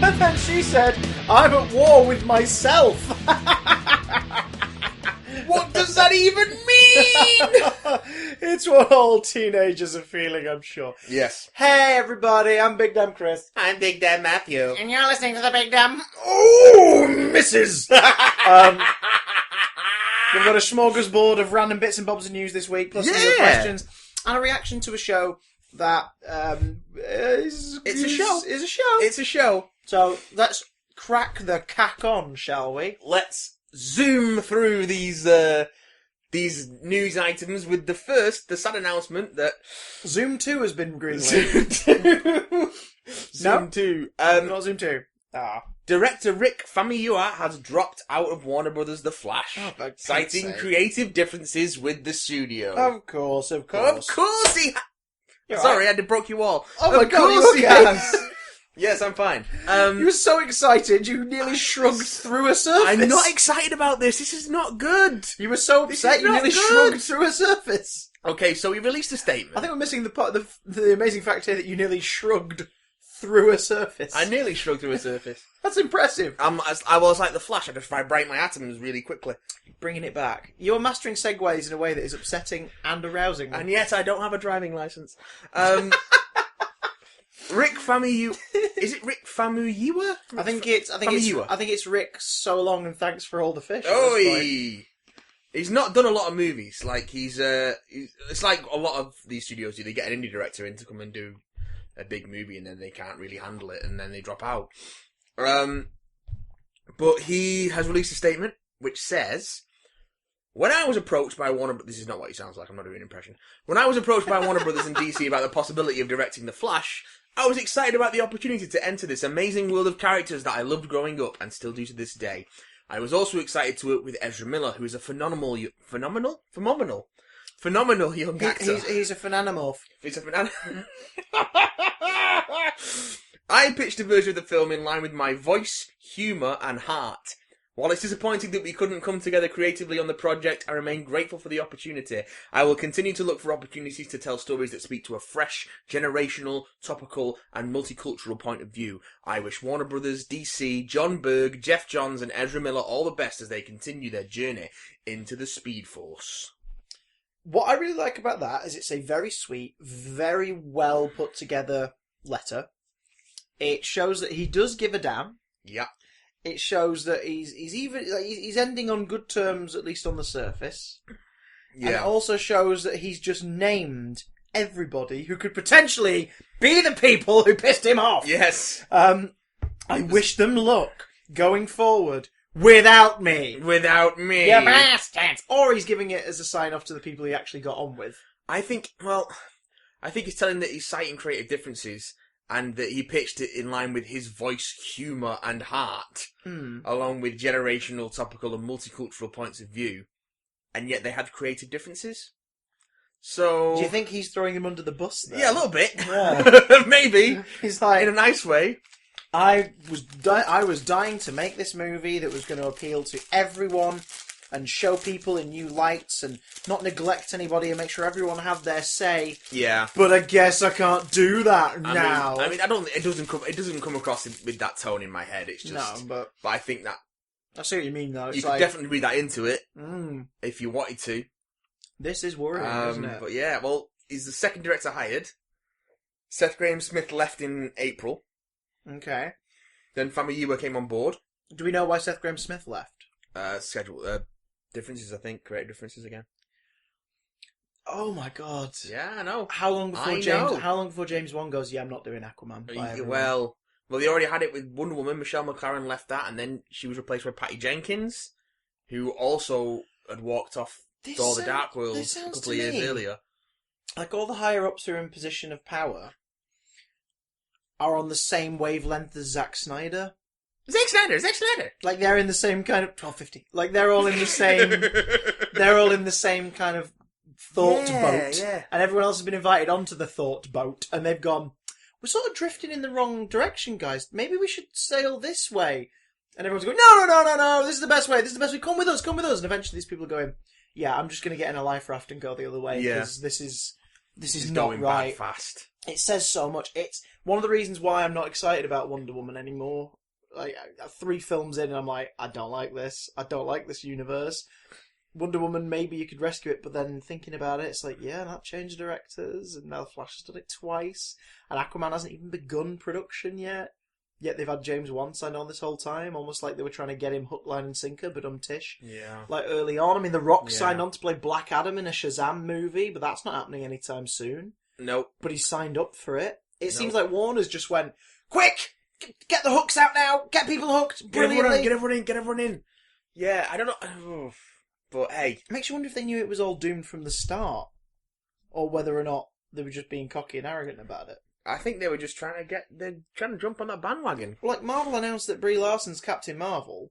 And then she said, I'm at war with myself. What does that even mean? It's what all teenagers are feeling, I'm sure. Yes. Hey, everybody, I'm Big Dumb Chris. I'm Big Dan Matthew. And you're listening to the Big Dumb. Oh, misses! We've got a smorgasbord of random bits and bobs of news this week, plus some of your questions, and a reaction to a show that is a show. So let's crack the cack on, shall we? Let's zoom through these news items with the sad announcement that Zoom 2 has been greenlit. Zoom 2. Not Zoom 2. Director Rick Famuyiwa has dropped out of Warner Brothers' The Flash, citing creative differences with the studio. Of course. Of course he Sorry, I broke you all. Oh my god, you has. Yes, I'm fine. You were so excited, you nearly shrugged through a surface. I'm not excited about this. This is not good. You were so upset, you nearly shrugged through a surface. Okay, so he released a statement. I think we're missing the amazing fact here that you nearly shrugged through a surface. I nearly shrugged through a surface. That's impressive. I was like the Flash. I just vibrate my atoms really quickly. Bringing it back. You're mastering segues in a way that is upsetting and arousing. And yet I don't have a driving license. Rick Famuyiwa. Is it Rick Famuyiwa? I think it's Rick. So long and thanks for all the fish. Oi! He's not done a lot of movies. Like it's like a lot of these studios do. They get an indie director in to come and do a big movie, and then they can't really handle it, and then they drop out. But he has released a statement which says, when I was approached by Warner... This is not what he sounds like, I'm not doing an impression. When I was approached by Warner Brothers in DC about the possibility of directing The Flash, I was excited about the opportunity to enter this amazing world of characters that I loved growing up and still do to this day. I was also excited to work with Ezra Miller, who is a phenomenal young actor. He's a phenomenal. He's a phenomenal... I pitched a version of the film in line with my voice, humour and heart. While it's disappointing that we couldn't come together creatively on the project, I remain grateful for the opportunity. I will continue to look for opportunities to tell stories that speak to a fresh, generational, topical and multicultural point of view. I wish Warner Brothers, DC, John Berg, Jeff Johns and Ezra Miller all the best as they continue their journey into the Speed Force. What I really like about that is it's a very sweet, very well put together letter. It shows that he does give a damn. Yeah. It shows that he's ending on good terms, at least on the surface. Yeah. And it also shows that he's just named everybody who could potentially be the people who pissed him off. Yes. I wish them luck going forward without me. Without me. You bastards. Or he's giving it as a sign off to the people he actually got on with. I think he's telling that he's citing creative differences. And that he pitched it in line with his voice, humour and heart, along with generational, topical and multicultural points of view. And yet they had creative differences. So... Do you think he's throwing him under the bus there? Yeah, a little bit. Yeah. Maybe. He's like... In a nice way. I was dying to make this movie that was going to appeal to everyone and show people in new lights and not neglect anybody and make sure everyone have their say. Yeah. But I guess I can't do that now. I mean, I don't. It doesn't come across with that tone in my head. It's just. No, but I think that. I see what you mean, though. It's you could definitely read that into it if you wanted to. This is worrying, isn't it? But yeah, well, he's the second director hired. Seth Grahame-Smith left in April. Okay. Then Famuyiwa came on board. Do we know why Seth Grahame-Smith left? Schedule differences, I think. Creative differences again. Oh my god! Yeah, I know. How long before James Wan goes? Yeah, I'm not doing Aquaman. Well, they already had it with Wonder Woman. Michelle McLaren left that, and then she was replaced by Patty Jenkins, who also had walked off Thor: The Dark World a couple of years earlier. Like all the higher ups who are in position of power are on the same wavelength as Zack Snyder. Zack Snyder. Like they're in the same kind of 1250. Like they're all in the same. They're all in the same kind of thought boat. Yeah. And everyone else has been invited onto the thought boat, and they've gone. We're sort of drifting in the wrong direction, guys. Maybe we should sail this way. And everyone's going, no. This is the best way. Come with us. And eventually, these people are going, yeah, I'm just going to get in a life raft and go the other way because this is this is not going right. bad fast. It says so much. It's one of the reasons why I'm not excited about Wonder Woman anymore. Like 3 films in, and I'm like, I don't like this. I don't like this universe. Wonder Woman, maybe you could rescue it, but then thinking about it, it's like, yeah, that changed directors, and now the Flash has done it twice, and Aquaman hasn't even begun production yet. Yet they've had James Wan signed on this whole time, almost like they were trying to get him hook, line, and sinker, but tish. Yeah. Like early on, I mean, The Rock signed on to play Black Adam in a Shazam movie, but that's not happening anytime soon. Nope. But he signed up for it. It seems like Warner's just went, quick! Get the hooks out now! Get people hooked! Brilliantly! Get everyone in! Yeah, I don't know. But hey. It makes you wonder if they knew it was all doomed from the start. Or whether or not they were just being cocky and arrogant about it. I think they were just trying to jump on that bandwagon. Like, Marvel announced that Brie Larson's Captain Marvel,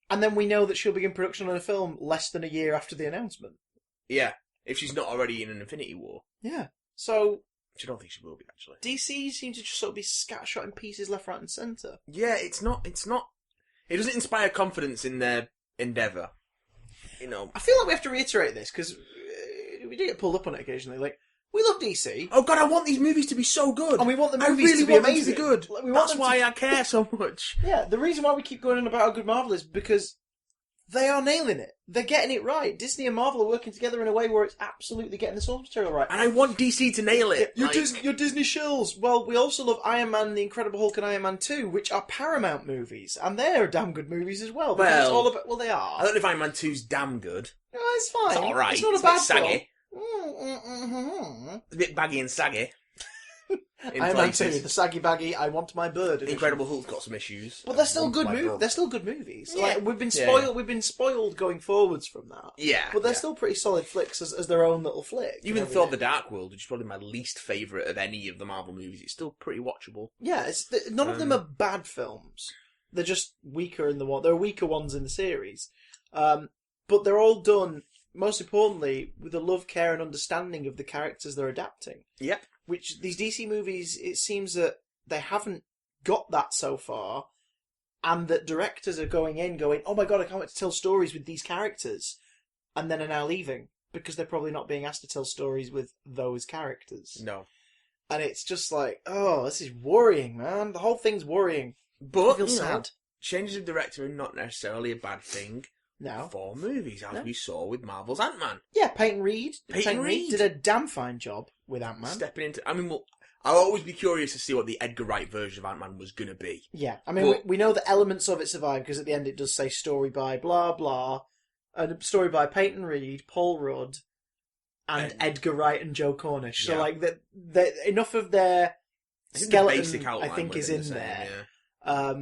and then we know that she'll begin production on a film less than a year after the announcement. Yeah, if she's not already in an Infinity War. Yeah. So... Which I don't think she will be, actually. DC seems to just sort of be scattershot in pieces left, right and centre. Yeah, it's not... It doesn't inspire confidence in their endeavour. You know... I feel like we have to reiterate this, because we do get pulled up on it occasionally, like... We love DC. Oh God, I want these movies to be so good. And we want the movies to be amazing. Them to be good. That's why I care so much. Yeah, the reason why we keep going on about how good Marvel is because they are nailing it. They're getting it right. Disney and Marvel are working together in a way where it's absolutely getting the source material right. And I want DC to nail it. You're Disney shills. Well, we also love Iron Man, The Incredible Hulk and Iron Man 2, which are Paramount movies. And they're damn good movies as well. Well, it's all about, they are. I don't know if Iron Man 2's damn good. No, it's fine. It's alright. It's not a bad saggy. film. It's a bit baggy and saggy. Iron Man 2, the saggy baggy, I want my bird. Incredible Hulk's got some issues. But they're still good movies. They're still good movies. Yeah. Like, we've been spoiled. Yeah. We've been spoiled going forwards from that. Yeah, but they're still pretty solid flicks as their own little flick. Even Thor: The Dark World, which is probably my least favourite of any of the Marvel movies, it's still pretty watchable. Yeah, none of them are bad films. They're just weaker in the one. There are weaker ones in the series, but they're all done. Most importantly, with the love, care, and understanding of the characters they're adapting. Yep. Which these DC movies, it seems that they haven't got that so far, and that directors are going, oh my God, I can't wait to tell stories with these characters, and then are now leaving, because they're probably not being asked to tell stories with those characters. No. And it's just like, oh, this is worrying, man. The whole thing's worrying. But, I feel sad. Changes of director are not necessarily a bad thing. No. For movies, as we saw with Marvel's Ant-Man. Yeah, Peyton Reed did a damn fine job with Ant-Man. Stepping into... I mean, I'll always be curious to see what the Edgar Wright version of Ant-Man was going to be. Yeah, I mean, we know that elements of it survive, because at the end it does say story by blah, blah, and a story by Peyton Reed, Paul Rudd, and Edgar Wright and Joe Cornish. So, enough of their skeleton, I think, is in there. Yeah.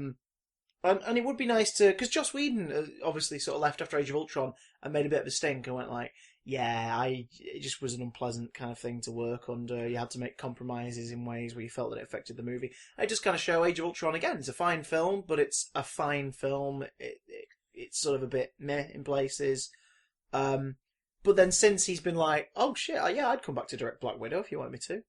And it would be nice to... Because Joss Whedon obviously sort of left after Age of Ultron and made a bit of a stink and went like, it just was an unpleasant kind of thing to work under. You had to make compromises in ways where you felt that it affected the movie. I just kind of show Age of Ultron again. It's a fine film, but it's a fine film. It's sort of a bit meh in places. But then since he's been like, oh shit, I'd come back to direct Black Widow if you wanted me to.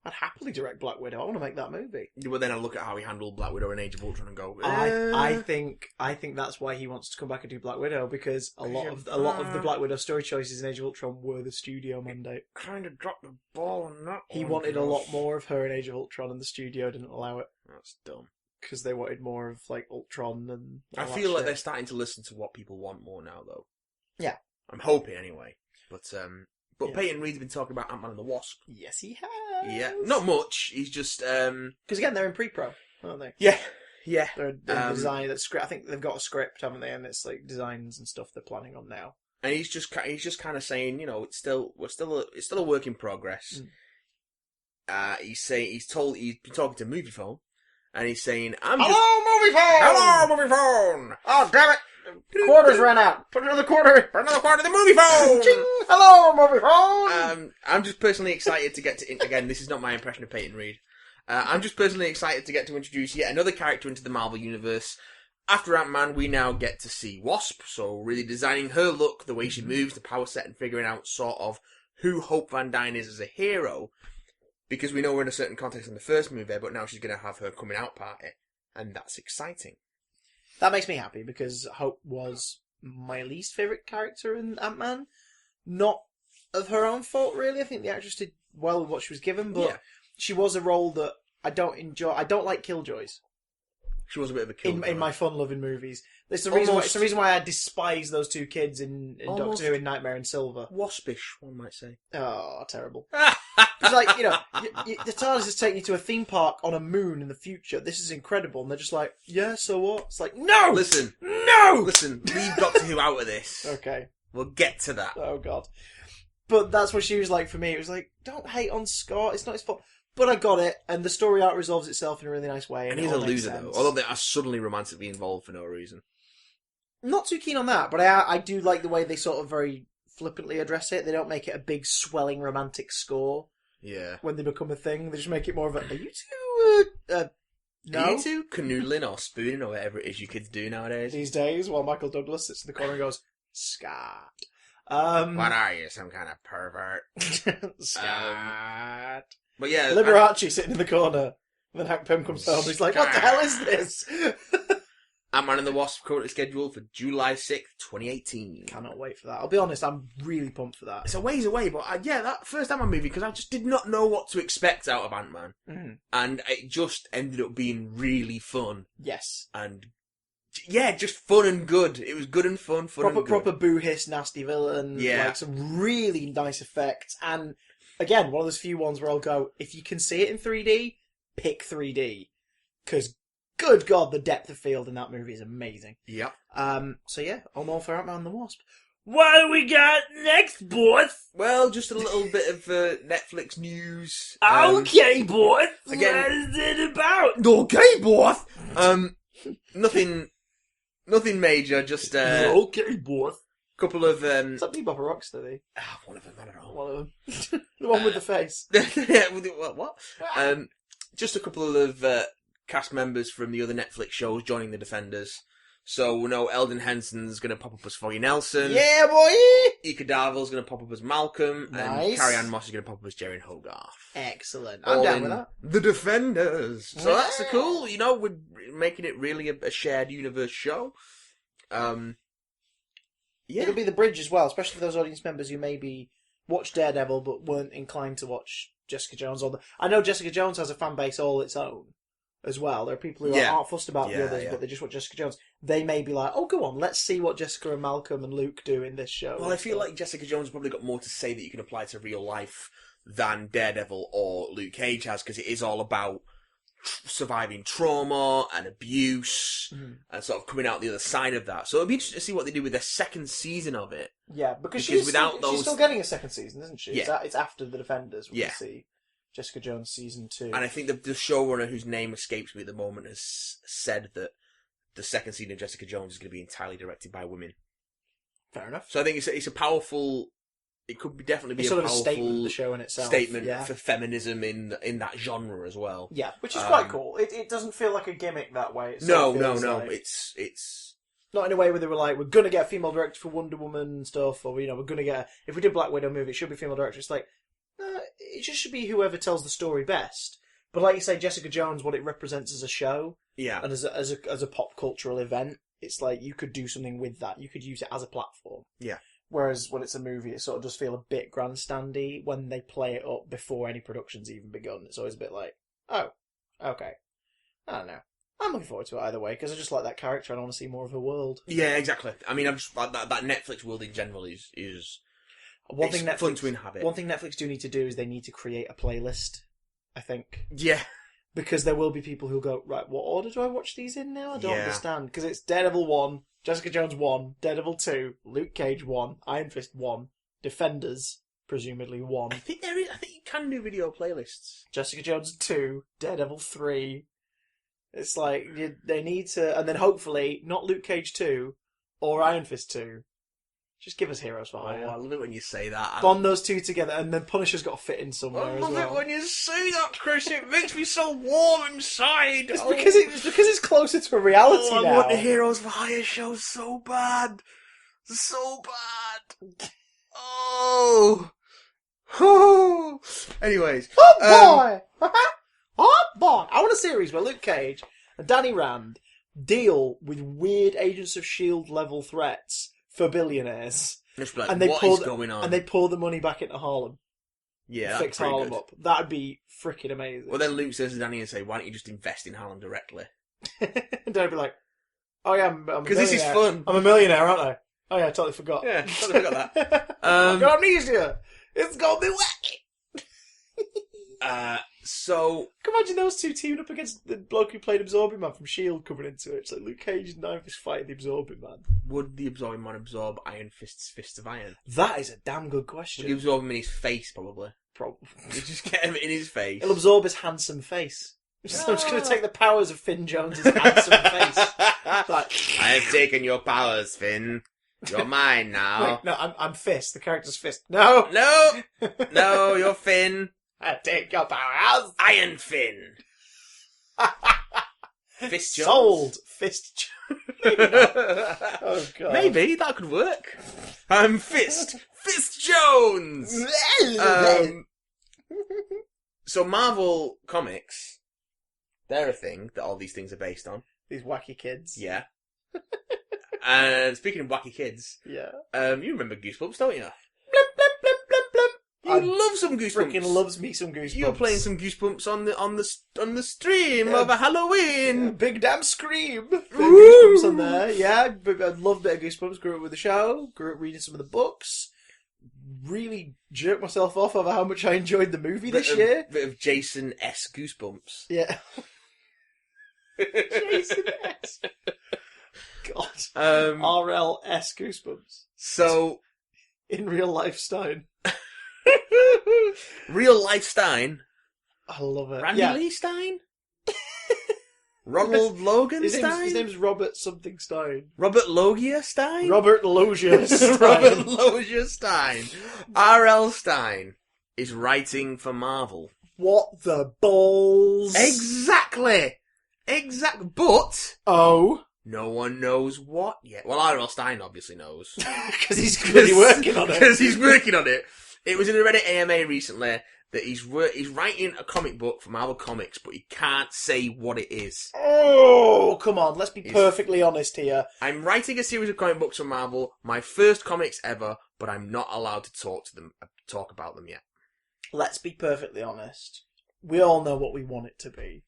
I'd happily direct Black Widow. I want to make that movie. But then I look at how he handled Black Widow in Age of Ultron and go, I think that's why he wants to come back and do Black Widow, because a lot of the Black Widow story choices in Age of Ultron were the studio mandate. Kind of dropped the ball on that. He wanted a lot more of her in Age of Ultron, and the studio didn't allow it. That's dumb. Because they wanted more of like Ultron and. I feel like they're starting to listen to what people want more now, though. Yeah, I'm hoping anyway. But Peyton Reed's been talking about Ant-Man and the Wasp. Yes, he has. Yeah, not much. He's just because again they're in pre-pro, aren't they? Yeah. They're designing that script. I think they've got a script, haven't they? And it's like designs and stuff they're planning on now. And he's just kind of saying, it's still a work in progress. He's been talking to Movie Phone, and he's saying, Hello, Movie Phone! Oh, damn it! Quarters ran out. Put another quarter in the Movie Phone! Hello, Movie Phone! I'm just personally excited to get to... Again, this is not my impression of Peyton Reed. I'm just personally excited to get to introduce yet another character into the Marvel Universe. After Ant-Man, we now get to see Wasp, so really designing her look, the way she moves, the power set, and figuring out sort of who Hope Van Dyne is as a hero. Because we know we're in a certain context in the first movie, but now she's going to have her coming out party. And that's exciting. That makes me happy, because Hope was my least favourite character in Ant-Man. Not of her own fault, really. I think the actress did well with what she was given, but she was a role that I don't enjoy. I don't like killjoys. She was a bit of a killjoy. In my fun-loving movies. It's the reason why I despise those two kids in Doctor Who in Nightmare in Silver. Waspish, one might say. Oh, terrible. It's like, the TARDIS is taking you to a theme park on a moon in the future. This is incredible. And they're just like, yeah, so what? It's like, no! Listen. No! Listen, leave Doctor Who out of this. Okay. We'll get to that. Oh, God. But that's what she was like for me. It was like, don't hate on Scott. It's not his fault. But I got it, and the story arc resolves itself in a really nice way. And he's a loser, though. Although they are suddenly romantically involved for no reason. Not too keen on that, but I do like the way they sort of very flippantly address it. They don't make it a big, swelling romantic score. Yeah. When they become a thing. They just make it more of a, are you two, no? Are you two canoodling or spooning or whatever it is you kids do nowadays? These days, while Michael Douglas sits in the corner and goes, Scott. What are you, some kind of pervert? Scott. But yeah, Liberace sitting in the corner. And then Hank Pym comes home. He's like, "What the hell is this?" Ant-Man and the Wasp currently scheduled for July 6th, 2018. Cannot wait for that. I'll be honest, I'm really pumped for that. It's a ways away, but that first Ant-Man movie, because I just did not know what to expect out of Ant-Man, and it just ended up being really fun. Yes, and just fun and good. It was good and fun, proper boo-hiss, nasty villain. Yeah, like some really nice effects and. Again, one of those few ones where I'll go, if you can see it in 3D, pick 3D. Because, good God, the depth of field in that movie is amazing. Yep. So yeah, I'm all for Ant-Man and the Wasp. What do we got next, boys? Well, just a little bit of Netflix news. Okay, boys. Again, what is it about? Okay, boys. Nothing major, just... okay, boys. Couple of Is that Bebop or Rocksteady? One of them, I don't know. One of them. The one with the face. Yeah, what? Just a couple of cast members from the other Netflix shows joining the Defenders. So we know Eldon Henson's going to pop up as Foggy Nelson. Yeah, boy! Ika Darville's going to pop up as Malcolm. Nice. And Carrie-Anne Moss is going to pop up as Jaren Hogarth. Excellent. I'm down with that. The Defenders. So that's cool. We're making it really a shared universe show. Yeah. It'll be the bridge as well, especially for those audience members who maybe watched Daredevil but weren't inclined to watch Jessica Jones. I know Jessica Jones has a fan base all its own as well. There are people who aren't fussed about the others, but they just watch Jessica Jones. They may be like, oh, go on, let's see what Jessica and Malcolm and Luke do in this show. Well, I feel like Jessica Jones has probably got more to say that you can apply to real life than Daredevil or Luke Cage has, because it is all about surviving trauma and abuse and sort of coming out the other side of that. So it'll be interesting to see what they do with their second season of it. Yeah, because she's still getting a second season, isn't she? Yeah. It's after the Defenders. We'll see Jessica Jones season 2. And I think the showrunner, whose name escapes me at the moment, has said that the second season of Jessica Jones is going to be entirely directed by women. Fair enough. So I think it's a powerful... It could definitely be a powerful statement of the show in itself. Statement for feminism in that genre as well. Yeah, which is quite cool. It doesn't feel like a gimmick that way. No. Like... It's not in a way where they were like, we're going to get a female director for Wonder Woman and stuff, or we're going to get... If we did Black Widow movie, it should be female director. It's like, it just should be whoever tells the story best. But like you say, Jessica Jones, what it represents as a show, and as a pop cultural event, it's like you could do something with that. You could use it as a platform. Yeah. Whereas when it's a movie, it sort of does feel a bit grandstandy when they play it up before any production's even begun. It's always a bit like, oh, okay. I don't know. I'm looking forward to it either way, because I just like that character and I want to see more of her world. Yeah, exactly. I mean, I'm just like that Netflix world in general is fun to inhabit. One thing Netflix do need to do is they need to create a playlist, I think. Yeah. Because there will be people who go, right, what order do I watch these in now? I don't understand. Because it's Daredevil 1, Jessica Jones 1, Daredevil 2, Luke Cage 1, Iron Fist 1, Defenders, presumably 1. I think you can do video playlists. Jessica Jones 2, Daredevil 3. It's like, they need to... And then hopefully, not Luke Cage 2 or Iron Fist 2. Just give us Heroes for Hire. Oh, I love it when you say that. Bond those two together, and then Punisher's got to fit in somewhere as well. I love it when you say that, Chris. It makes me so warm inside. It's because it's closer to a reality now. I want the Heroes for Hire show so bad. So bad. Oh. Anyways. Oh, boy! Oh, boy! I want a series where Luke Cage and Danny Rand deal with weird Agents of S.H.I.E.L.D. level threats for billionaires. Like, and what is going on? And they pour the money back into Harlem. Yeah, fix Harlem up. That'd be freaking amazing. Well, then Luke says to Danny and say, "Why don't you just invest in Harlem directly?" And Danny'd be like, "Oh yeah, I'm because this is fun. I'm a millionaire, aren't I? Oh yeah, I totally forgot. Yeah, totally forgot that. I've got amnesia. It's gonna be wacky." So can you imagine those two teaming up against the bloke who played Absorbing Man from S.H.I.E.L.D. coming into it. It's like Luke Cage and Knife is fighting the Absorbing Man. Would the Absorbing Man absorb Iron Fist's fists of iron? That is a damn good question. Would he absorb him in his face, probably? Probably. You just get him in his face. He'll absorb his handsome face. So I'm just going to take the powers of Finn Jones' handsome face. Like, I have taken your powers, Finn. You're mine now. Wait, no, I'm Fist. The character's Fist. No! No, you're Finn. I take your powers. Iron Finn. Fist Jones. Sold. Fist Jones. Oh, God. Maybe, that could work. I'm Fist Jones! So Marvel Comics, they're a thing that all these things are based on. These wacky kids. Yeah. And speaking of wacky kids, yeah. You remember Goosebumps, don't you? Blimp, blimp, blimp, blimp, blimp. You love some Goosebumps. Freaking loves me some Goosebumps. You were playing some Goosebumps on the stream of a Halloween. Yeah, big damn scream. Goosebumps on there. Yeah, I love a bit of Goosebumps. Grew up with the show. Grew up reading some of the books. Really jerked myself off over how much I enjoyed the movie this year. Bit of Jason S. Goosebumps. Yeah. Jason S. God. RLS Goosebumps. So, in real life Stine. Real life Stine. I love it. Randy Lee Stine? Ronald Logan Stine? His name's Robert something Stine. Robert Logia Stine? Robert Logia Stine. Robert Logia Stine. R.L. Stine is writing for Marvel. What the balls? Exactly. But... Oh? No one knows what yet. Well, R.L. Stine obviously knows. Because he's really working on it. Because he's working on it. It was in a Reddit AMA recently that he's writing a comic book for Marvel Comics, but he can't say what it is. Oh, come on. Let's be perfectly honest here. I'm writing a series of comic books for Marvel, my first comics ever, but I'm not allowed to talk about them yet. Let's be perfectly honest. We all know what we want it to be.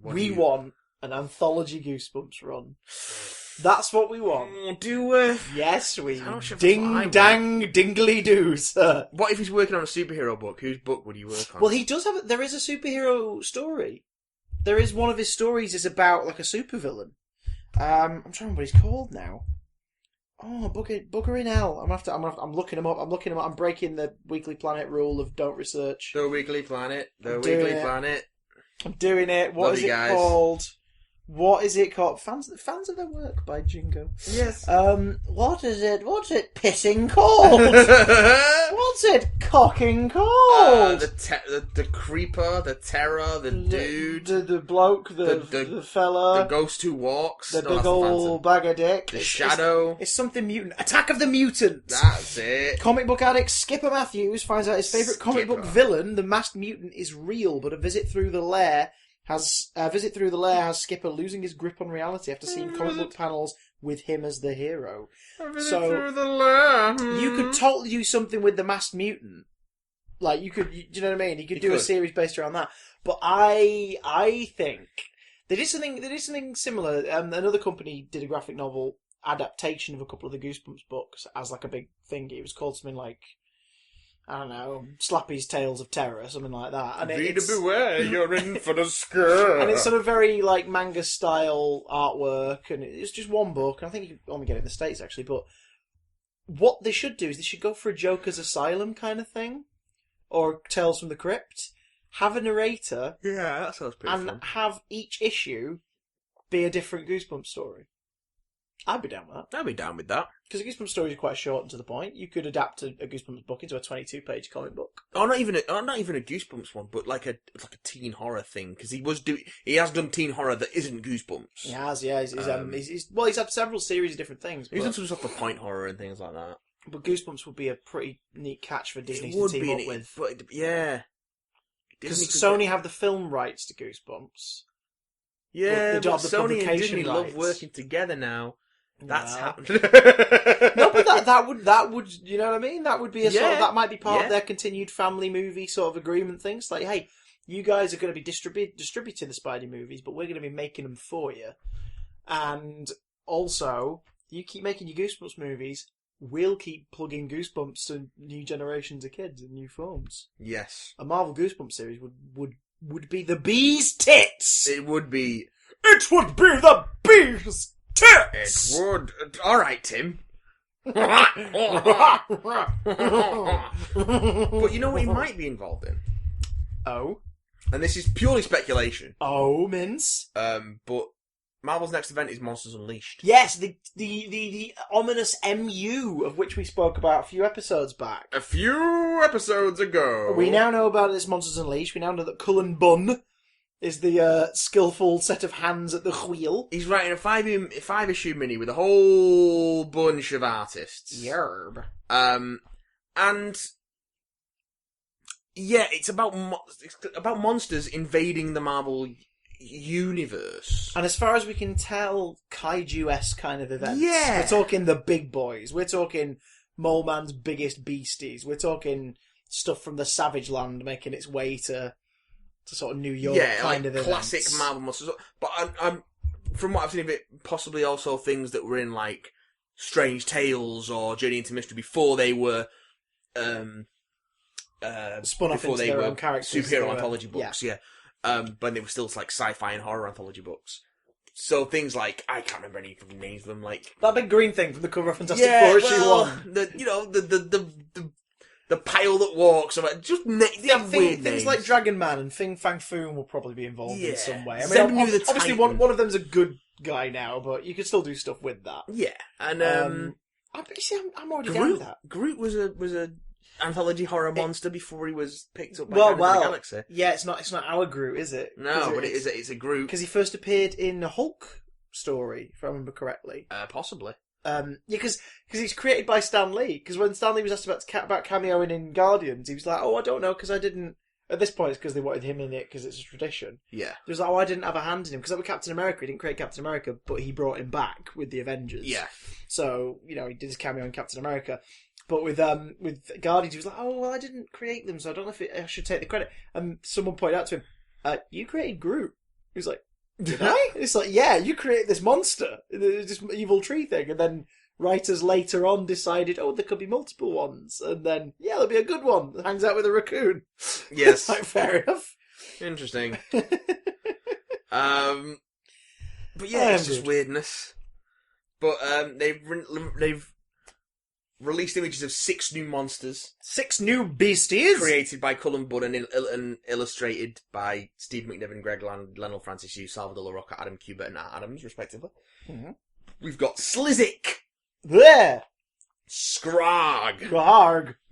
We want an anthology Goosebumps run. That's what we want. Oh, do we? Yes, we ding dang dingly do, sir. What if he's working on a superhero book? Whose book would he work on? Well, he does have. There is a superhero story. There is one of his stories is about like a supervillain. I'm trying to remember what he's called now. Oh, bugger in hell! I'm looking him up. I'm breaking the Weekly Planet rule of don't research. The Weekly Planet. Planet. I'm doing it. What is it called? What is it called? Fans of their work by Jingo. Yes. What is it? What's it pissing called? What's it cocking called? The creeper, the terror, the dude, the bloke, the fella, the ghost who walks, the big old bag of dick, the shadow. It's something mutant. Attack of the Mutants. That's it. Comic book addict Skipper Matthews finds out his favourite comic book villain, the masked mutant, is real, but a visit through the lair has Skipper losing his grip on reality after seeing comic book panels with him as the hero. Through the lair. You could totally do something with the masked mutant. Like you could, do you know what I mean? You could do a series based around that. But I think they did something similar. Another company did a graphic novel adaptation of a couple of the Goosebumps books as like a big thing. It was called something like, I don't know, Slappy's Tales of Terror, something like that. And Reader beware, you're in for the scare. And it's sort of very like manga style artwork, and it's just one book. And I think you can only get it in the States actually. But what they should do is they should go for a Joker's Asylum kind of thing, or Tales from the Crypt. Have a narrator, yeah, that sounds pretty fun. And have each issue be a different Goosebumps story. I'd be down with that. I'd be down with that. Because a Goosebumps story is quite short and to the point. You could adapt a Goosebumps book into a 22-page comic book. Oh, not even a Goosebumps one, but like a teen horror thing. Because he has done teen horror that isn't Goosebumps. He has, yeah. He's had several series of different things. He's done some stuff for point horror and things like that. But Goosebumps would be a pretty neat catch for Disney to team up with. But yeah, because Sony have the film rights to Goosebumps. Yeah, but Sony and Disney love working together now. That's happened. No, but that would, you know what I mean? That would be a sort of, that might be part of their continued family movie sort of agreement things. Like, hey, you guys are going to be distributing the Spidey movies, but we're going to be making them for you. And also, you keep making your Goosebumps movies, we'll keep plugging Goosebumps to new generations of kids in new forms. Yes. A Marvel Goosebumps series would be the bee's tits! It would be. It would be the bee's tits! It would. All right, Tim. But you know what he might be involved in? Oh? And this is purely speculation. Oh, Mince? But Marvel's next event is Monsters Unleashed. Yes, the ominous MU of which we spoke about a few episodes back. A few episodes ago. We now know about this Monsters Unleashed. We now know that Cullen Bunn is the skillful set of hands at the wheel. He's writing a five-issue mini with a whole bunch of artists. Yerb. And yeah, it's about monsters invading the Marvel universe. And as far as we can tell, kaiju-esque kind of events. Yeah. We're talking the big boys. We're talking Mole Man's biggest beasties. We're talking stuff from the Savage Land making its way to sort of New York kind of events. Classic Marvel monsters. But I'm from what I've seen of it, possibly also things that were in like Strange Tales or Journey into Mystery before they were spun off into their own characters. Superhero anthology books, but they were still like sci-fi and horror anthology books. So things like, I can't remember any fucking names of them, like that big green thing from the cover of Fantastic Four issue 1. The pile that walks, or just they have weird names. Things like Dragon Man and Fing Fang Foom will probably be involved in some way. I mean, obviously Titan. one of them's a good guy now, but you could still do stuff with that. Yeah, and I'm already down with that. Groot was a anthology horror monster before he was picked up by Guardians of the Galaxy. Yeah, it's not our Groot, is it? No, but it's a Groot because he first appeared in the Hulk story, if I remember correctly. Possibly. Because he's created by Stan Lee. Because when Stan Lee was asked about cameoing in Guardians, he was like, "Oh, I don't know, because I didn't." At this point, it's because they wanted him in it because it's a tradition. Yeah. He was like, "Oh, I didn't have a hand in him because that was Captain America. He didn't create Captain America, but he brought him back with the Avengers." Yeah. So he did his cameo in Captain America. But with Guardians, he was like, "Oh, well, I didn't create them, so I don't know if I should take the credit." And someone pointed out to him, "You created Groot." He was like, "Did I?" It's like, "Yeah, you created this monster, this evil tree thing," and then writers later on decided, "Oh, there could be multiple ones," and then there'll be a good one that hangs out with a raccoon. Yes, like, fair enough. Interesting. But yeah, it's just weirdness. But they've released images of 6 new monsters. 6 new beasties? Created by Cullen Bunn and illustrated by Steve McNiven, Greg Lennell, Francis Yu, Salvador LaRocca, Adam Kubert and Art Adams, respectively. Mm-hmm. We've got Slizzik. There. Skrarg.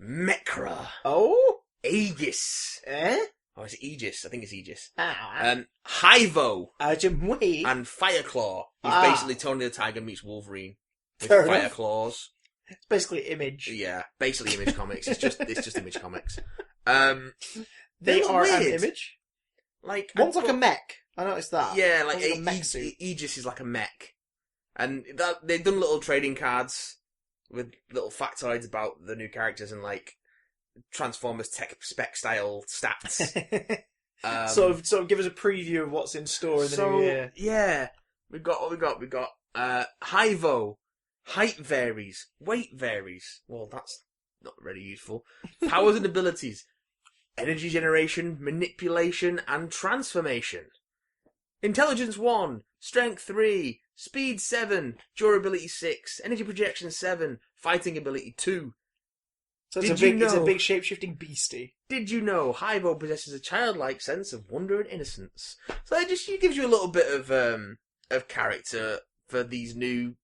Mekra. Oh? Aegis. Eh? Oh, is it Aegis? I think it's Aegis. Ah. Hyvo. Wait. And Fireclaw. He's basically Tony the Tiger meets Wolverine. With Fair fire enough. claws. It's basically Image. Yeah, basically Image Comics. It's just Image Comics. They are weird. an Image. Like one's like a mech. I noticed that. Yeah, like a mech suit. Aegis is like a mech, and they've done little trading cards with little factoids about the new characters and like Transformers tech spec style stats. Sort of give us a preview of what's in store in the new year. Yeah, we've got Hyvo. Height varies. Weight varies. Well, that's not very useful. Powers and abilities. Energy generation, manipulation, and transformation. Intelligence 1. Strength 3. Speed 7. Durability 6. Energy projection 7. Fighting ability 2. So it's a big shape-shifting beastie. Did you know Hyvo possesses a childlike sense of wonder and innocence? So it just gives you a little bit of character for these new...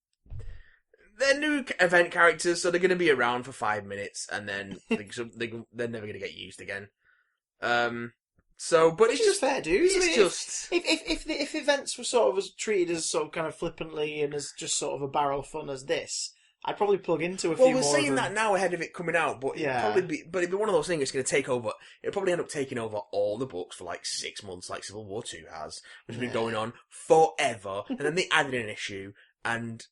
They're new event characters, so they're going to be around for 5 minutes, and then they're never going to get used again. But it's just fair, dude. It's if events were sort of treated as sort of kind of flippantly and as just sort of a barrel of fun as this, I'd probably plug into a few more. Well, we're saying that now ahead of it coming out, but it'd be one of those things that's going to take over. It'll probably end up taking over all the books for like 6 months, like Civil War 2 has, which has been going on forever, and then they added an issue. And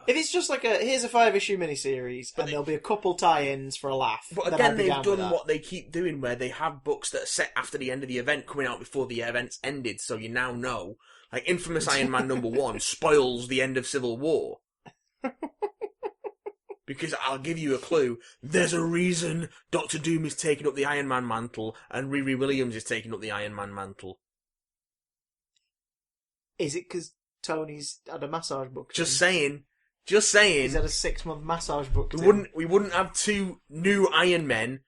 If it's just like here's a 5-issue miniseries, and there'll be a couple tie-ins for a laugh. But again, they've done what they keep doing, where they have books that are set after the end of the event coming out before the event's ended, so you now know. Like, Infamous Iron Man #1 spoils the end of Civil War. Because I'll give you a clue. There's a reason Doctor Doom is taking up the Iron Man mantle, and Riri Williams is taking up the Iron Man mantle. Is it because Tony's had a massage book? Just saying. Just saying. He's had a 6-month massage book. We wouldn't have 2 new Iron Men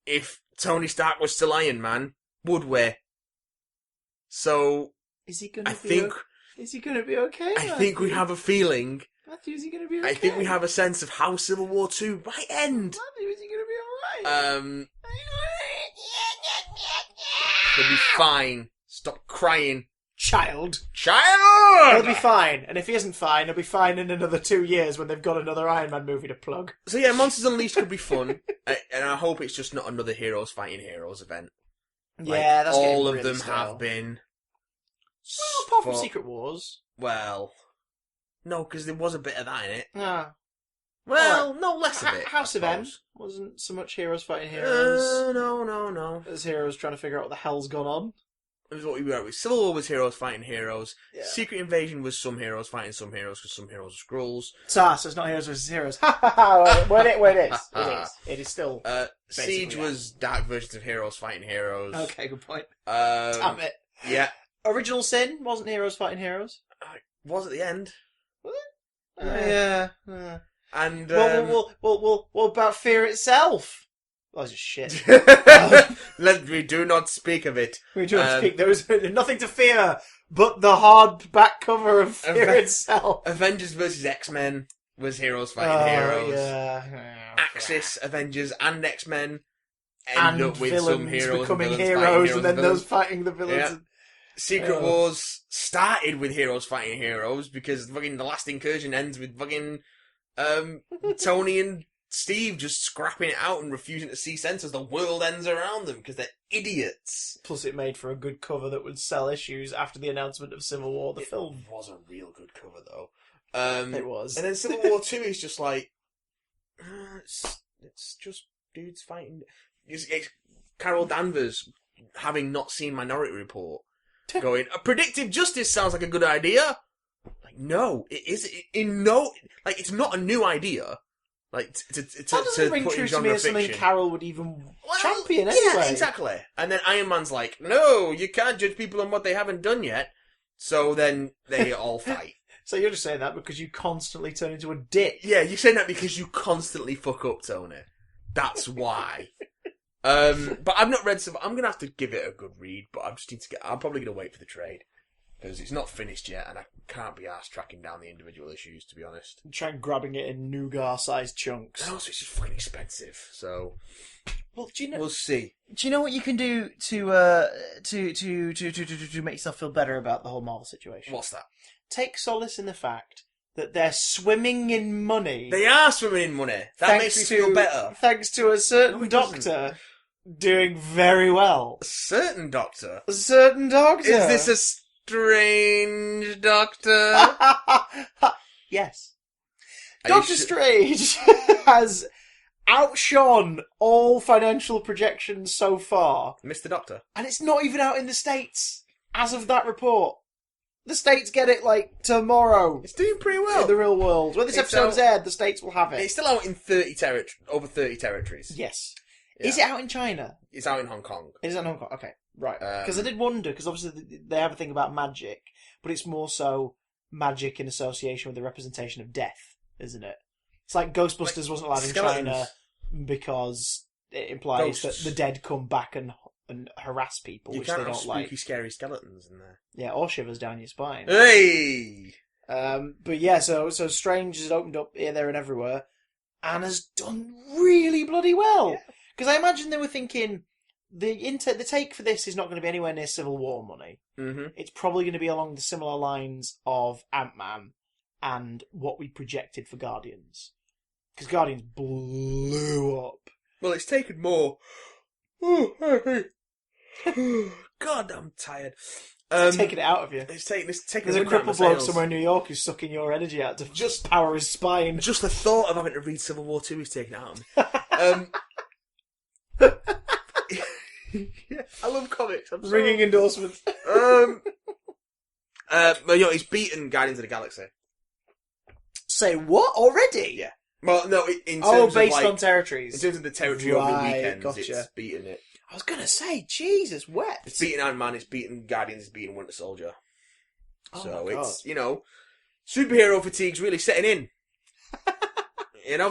if Tony Stark was still Iron Man, would we? So is he going to be okay? I think we have a feeling. Matthew, is he going to be okay? I think we have a sense of how Civil War 2 might end. Matthew, is he going to be alright? He'll be fine. Stop crying. Child! Child! He'll be fine. And if he isn't fine, he'll be fine in another 2 years when they've got another Iron Man movie to plug. So yeah, Monsters Unleashed could be fun. And I hope it's just not another Heroes Fighting Heroes event. Yeah, that's all of really them stale. have been. Well, apart from Secret Wars. Well, no, because there was a bit of that in it. Ah. Well, no, less of it. House of M wasn't so much Heroes Fighting Heroes. No. As heroes trying to figure out what the hell's gone on. It was what we were with. Civil War was Heroes Fighting Heroes. Yeah. Secret Invasion was some heroes fighting some heroes because some heroes are Skrulls. So it's not Heroes versus Heroes. Well, it is. It is still. Siege was dark versions of Heroes Fighting Heroes. Okay, good point. Damn it. Yeah. Original Sin wasn't Heroes Fighting Heroes. Was at the end. Was it? Yeah. And what about Fear itself? That was just shit. We do not speak of it. We do not speak. There was nothing to fear but the hard back cover of Fear itself. Avengers vs. X-Men was Heroes Fighting Heroes. Yeah. Axis, Avengers, and X-Men end up with some heroes becoming and heroes, and then those fighting the villains. Yeah. Secret Wars started with Heroes Fighting Heroes because fucking the last incursion ends with fucking Tony and Steve just scrapping it out and refusing to see sense as the world ends around them because they're idiots. Plus, it made for a good cover that would sell issues after the announcement of Civil War. The film was a real good cover, though. It was. And then Civil War 2 is just like... It's just dudes fighting... It's Carol Danvers, having not seen Minority Report, going, predictive justice sounds like a good idea. Like, no, it is... it's not a new idea. Like, that doesn't ring true to me as something Carol would even champion anyway. Yeah, exactly. And then Iron Man's like, no, you can't judge people on what they haven't done yet. So then they all fight. So you're just saying that because you constantly turn into a dick. Yeah, you're saying that because you constantly fuck up, Tony. That's why. But I've not read some... I'm going to have to give it a good read, but I just need to I'm probably going to wait for the trade. Because it's not finished yet, and I can't be arsed tracking down the individual issues, to be honest. Try grabbing it in nougat-sized chunks. And also, it's just fucking expensive, so... Well, do you know... We'll see. Do you know what you can do to make yourself feel better about the whole Marvel situation? What's that? Take solace in the fact that they're swimming in money. They are swimming in money. That makes me feel better. Thanks to a certain doctor doing very well. A certain doctor? A certain doctor. Is this a strange doctor? Yes. Doctor Strange has outshone all financial projections so far. Mr. Doctor. And it's not even out in the States as of that report. The States get it, like, tomorrow. It's doing pretty well. In the real world. When this episode's aired, the States will have it. It's still out in over 30 territories. Yes. Yeah. Is it out in China? It's out in Hong Kong. It is out in Hong Kong. Okay, right. Because I did wonder, because obviously they have a thing about magic, but it's more so magic in association with the representation of death, isn't it? It's like Ghostbusters wasn't allowed in China because it implies that the dead come back and harass people, which they don't like. You can't have spooky, scary skeletons in there. Yeah, or shivers down your spine. Hey! But yeah, so Strange has opened up here, there, and everywhere, and has done really bloody well. Because I imagine they were thinking the take for this is not going to be anywhere near Civil War money. Mm-hmm. It's probably going to be along the similar lines of Ant-Man and what we projected for Guardians. Because Guardians blew up. Well, it's taken more. God, I'm tired. taking it out of you. It's taking There's a crippled bloke somewhere in New York who's sucking your energy out to just power his spine. Just the thought of having to read Civil War 2 is taking it out of me. Yeah, I love comics. I'm Ringing endorsement. He's beaten Guardians of the Galaxy. Say what already? Yeah. Well, no, in terms based of on territories. In terms of the territory over the weekends, gotcha. It's beaten it. I was gonna say, Jesus, wept. It's beaten Iron Man, it's beaten Guardians, it's beaten Winter Soldier. So it's, superhero fatigue's really setting in.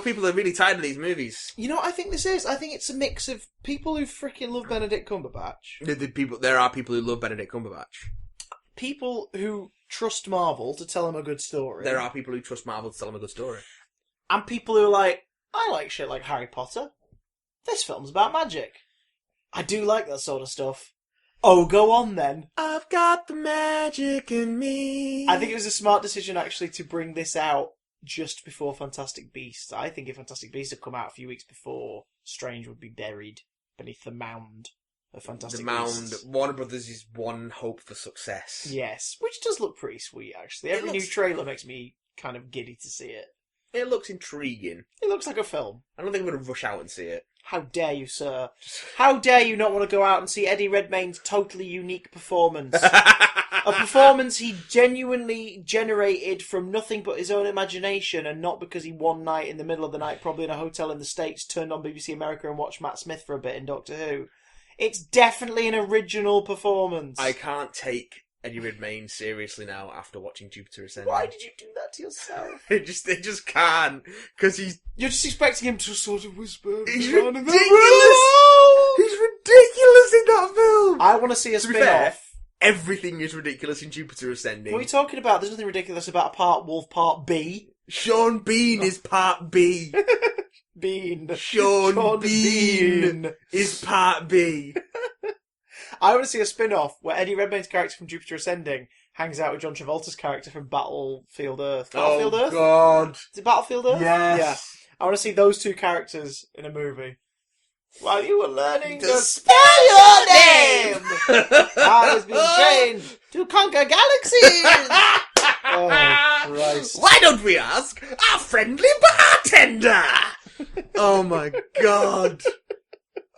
People are really tired of these movies. You know what I think this is? I think it's a mix of people who freaking love Benedict Cumberbatch. There are people who love Benedict Cumberbatch. People who trust Marvel to tell them a good story. There are people who trust Marvel to tell them a good story. And people who are like, I like shit like Harry Potter. This film's about magic. I do like that sort of stuff. Oh, go on then. I've got the magic in me. I think it was a smart decision actually to bring this out just before Fantastic Beasts. I think if Fantastic Beasts had come out a few weeks before, Strange would be buried beneath the mound of Fantastic Beasts. Warner Brothers is one hope for success. Yes, which does look pretty sweet actually. Every new trailer makes me kind of giddy to see it. It looks intriguing. It looks like a film. I don't think I'm going to rush out and see it. How dare you, sir? How dare you not want to go out and see Eddie Redmayne's totally unique performance? A performance he genuinely generated from nothing but his own imagination, and not because he one night in the middle of the night, probably in a hotel in the States, turned on BBC America and watched Matt Smith for a bit in Doctor Who. It's definitely an original performance. I can't take Eddie Redmayne seriously now after watching Jupiter Ascending. Why did you do that to yourself? It just can't, because You're just expecting him to sort of whisper. He's ridiculous. He's ridiculous in that film. I want to see a spin-off. Everything is ridiculous in Jupiter Ascending. What are you talking about? There's nothing ridiculous about Part Wolf Part B. Sean Bean is Part B. Bean. Sean Bean is Part B. I want to see a spin-off where Eddie Redmayne's character from Jupiter Ascending hangs out with John Travolta's character from Battlefield Earth. Battlefield Earth? God. Is it Battlefield Earth? Yes. Yeah. I want to see those two characters in a movie. While you were learning to spell your name! I was being trained to conquer galaxies! Oh, Christ. Why don't we ask our friendly bartender? Oh my God.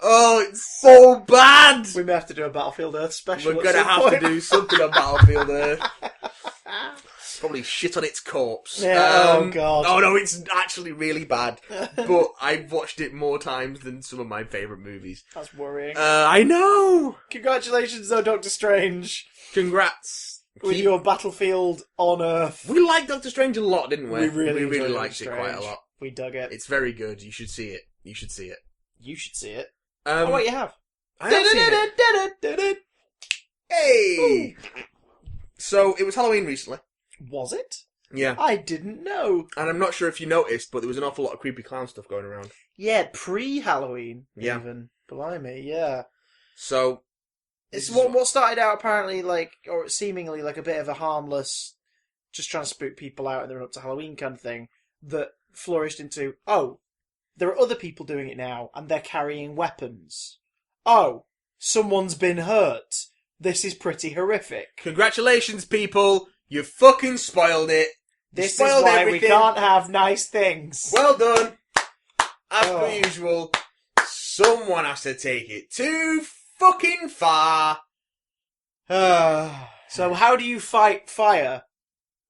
Oh, it's so bad! We may have to do a Battlefield Earth special. We're gonna have to do something on Battlefield Earth. Probably shit on its corpse. Yeah, oh God. Oh no, it's actually really bad. But I've watched it more times than some of my favourite movies. That's worrying. I know! Congratulations though, Doctor Strange. Congrats. With your Battlefield on Earth. We liked Doctor Strange a lot, didn't we? We really liked it quite a lot. We dug it. It's very good. You should see it. You should see it. You should see it. Oh wait, you have. I have seen it. Hey! So, it was Halloween recently. Was it? Yeah. I didn't know. And I'm not sure if you noticed, but there was an awful lot of creepy clown stuff going around. Yeah, pre-Halloween, yeah. even. Blimey, yeah. So... It's what started out apparently or seemingly like a bit of a harmless, just trying to spook people out and they're up to Halloween kind of thing, that flourished into, there are other people doing it now, and they're carrying weapons. Oh, someone's been hurt. This is pretty horrific. Congratulations, people. You fucking spoiled it. This is why everything. We can't have nice things. Well done. As per usual, someone has to take it too fucking far. So how do you fight fire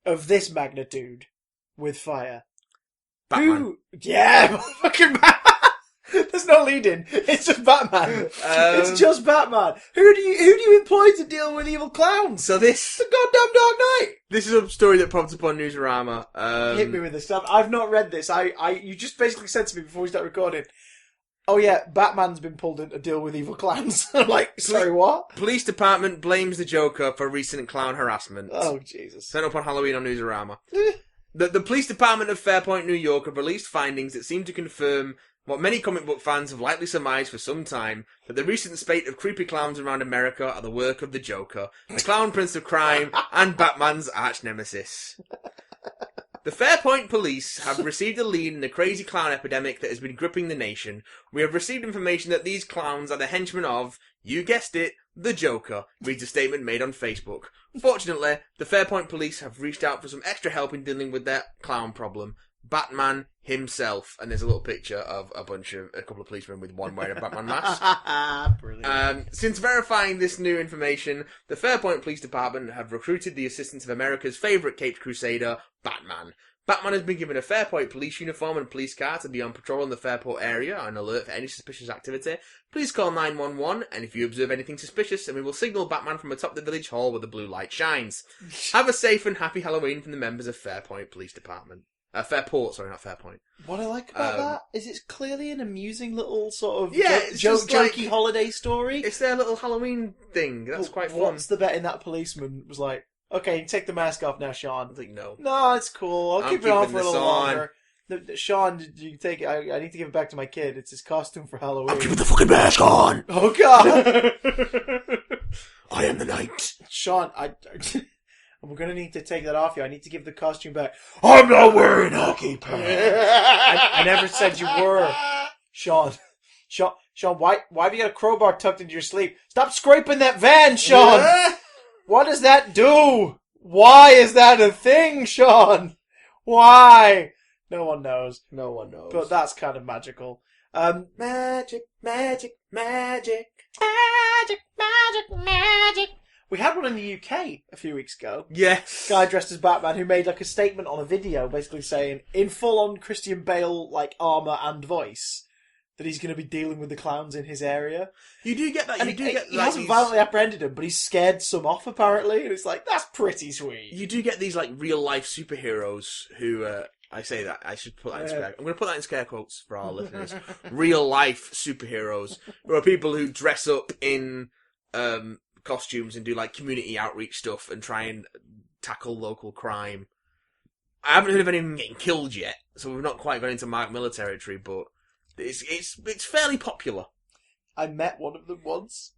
of this magnitude with fire? Batman. Yeah, fucking Batman. There's no lead-in. It's just Batman. It's just Batman. Who do you employ to deal with evil clowns? So this... The goddamn Dark Knight. This is a story that popped up on Newsarama. Hit me with this stuff. I've not read this. You just basically said to me before we start recording, oh yeah, Batman's been pulled in to deal with evil clowns. I'm like, sorry, what? Police department blames the Joker for recent clown harassment. Oh, Jesus. Sent up on Halloween on Newsarama. The police department of Fairpoint, New York have released findings that seem to confirm what many comic book fans have likely surmised for some time, that the recent spate of creepy clowns around America are the work of the Joker, the clown prince of crime, and Batman's arch-nemesis. The Fairpoint police have received a lead in the crazy clown epidemic that has been gripping the nation. We have received information that these clowns are the henchmen of, You guessed it, the Joker, reads a statement made on Facebook. Fortunately, the Fairpoint police have reached out for some extra help in dealing with their clown problem. Batman himself, and there's a little picture of a couple of policemen with one wearing a Batman mask. Brilliant. Since verifying this new information, the Fairpoint Police Department have recruited the assistance of America's favourite Caped Crusader, Batman. Batman has been given a Fairpoint police uniform and police car to be on patrol in the Fairport area and alert for any suspicious activity. Please call 911, and if you observe anything suspicious, then we will signal Batman from atop the village hall where the blue light shines. Have a safe and happy Halloween from the members of Fairpoint Police Department. Fairport, sorry, not Fairpoint. What I like about that is it's clearly an amusing little sort of jokey like, holiday story. It's their little Halloween thing. That's quite fun. What's the bet in that policeman was like, okay, take the mask off now, Sean. I think no. No, it's cool. I'll keep it on for a little longer. Sean, you take it. I need to give it back to my kid. It's his costume for Halloween. I'm keeping the fucking mask on. Oh, God. I am the knight. Sean, we're going to need to take that off you. I need to give the costume back. I'm not wearing hockey pants. I never said you were. Sean, why have you got a crowbar tucked into your sleeve? Stop scraping that van, Sean. What does that do? Why is that a thing, Sean? Why? No one knows. No one knows. But that's kind of magical. Magic. We had one in the UK a few weeks ago. Yes. Guy dressed as Batman who made like a statement on a video basically saying, in full-on Christian Bale like armour and voice, that he's going to be dealing with the clowns in his area. You do get that. And he hasn't violently apprehended them, but he's scared some off apparently, and it's like, that's pretty sweet. You do get these like real-life superheroes who... I say that. I should put that in scare. I'm going to put that in scare quotes for our listeners. Real-life superheroes. Who are people who dress up in... costumes and do like community outreach stuff and try and tackle local crime. I haven't heard of anyone getting killed yet, so we've not quite gone into Mark Miller territory, but it's fairly popular. I met one of them once.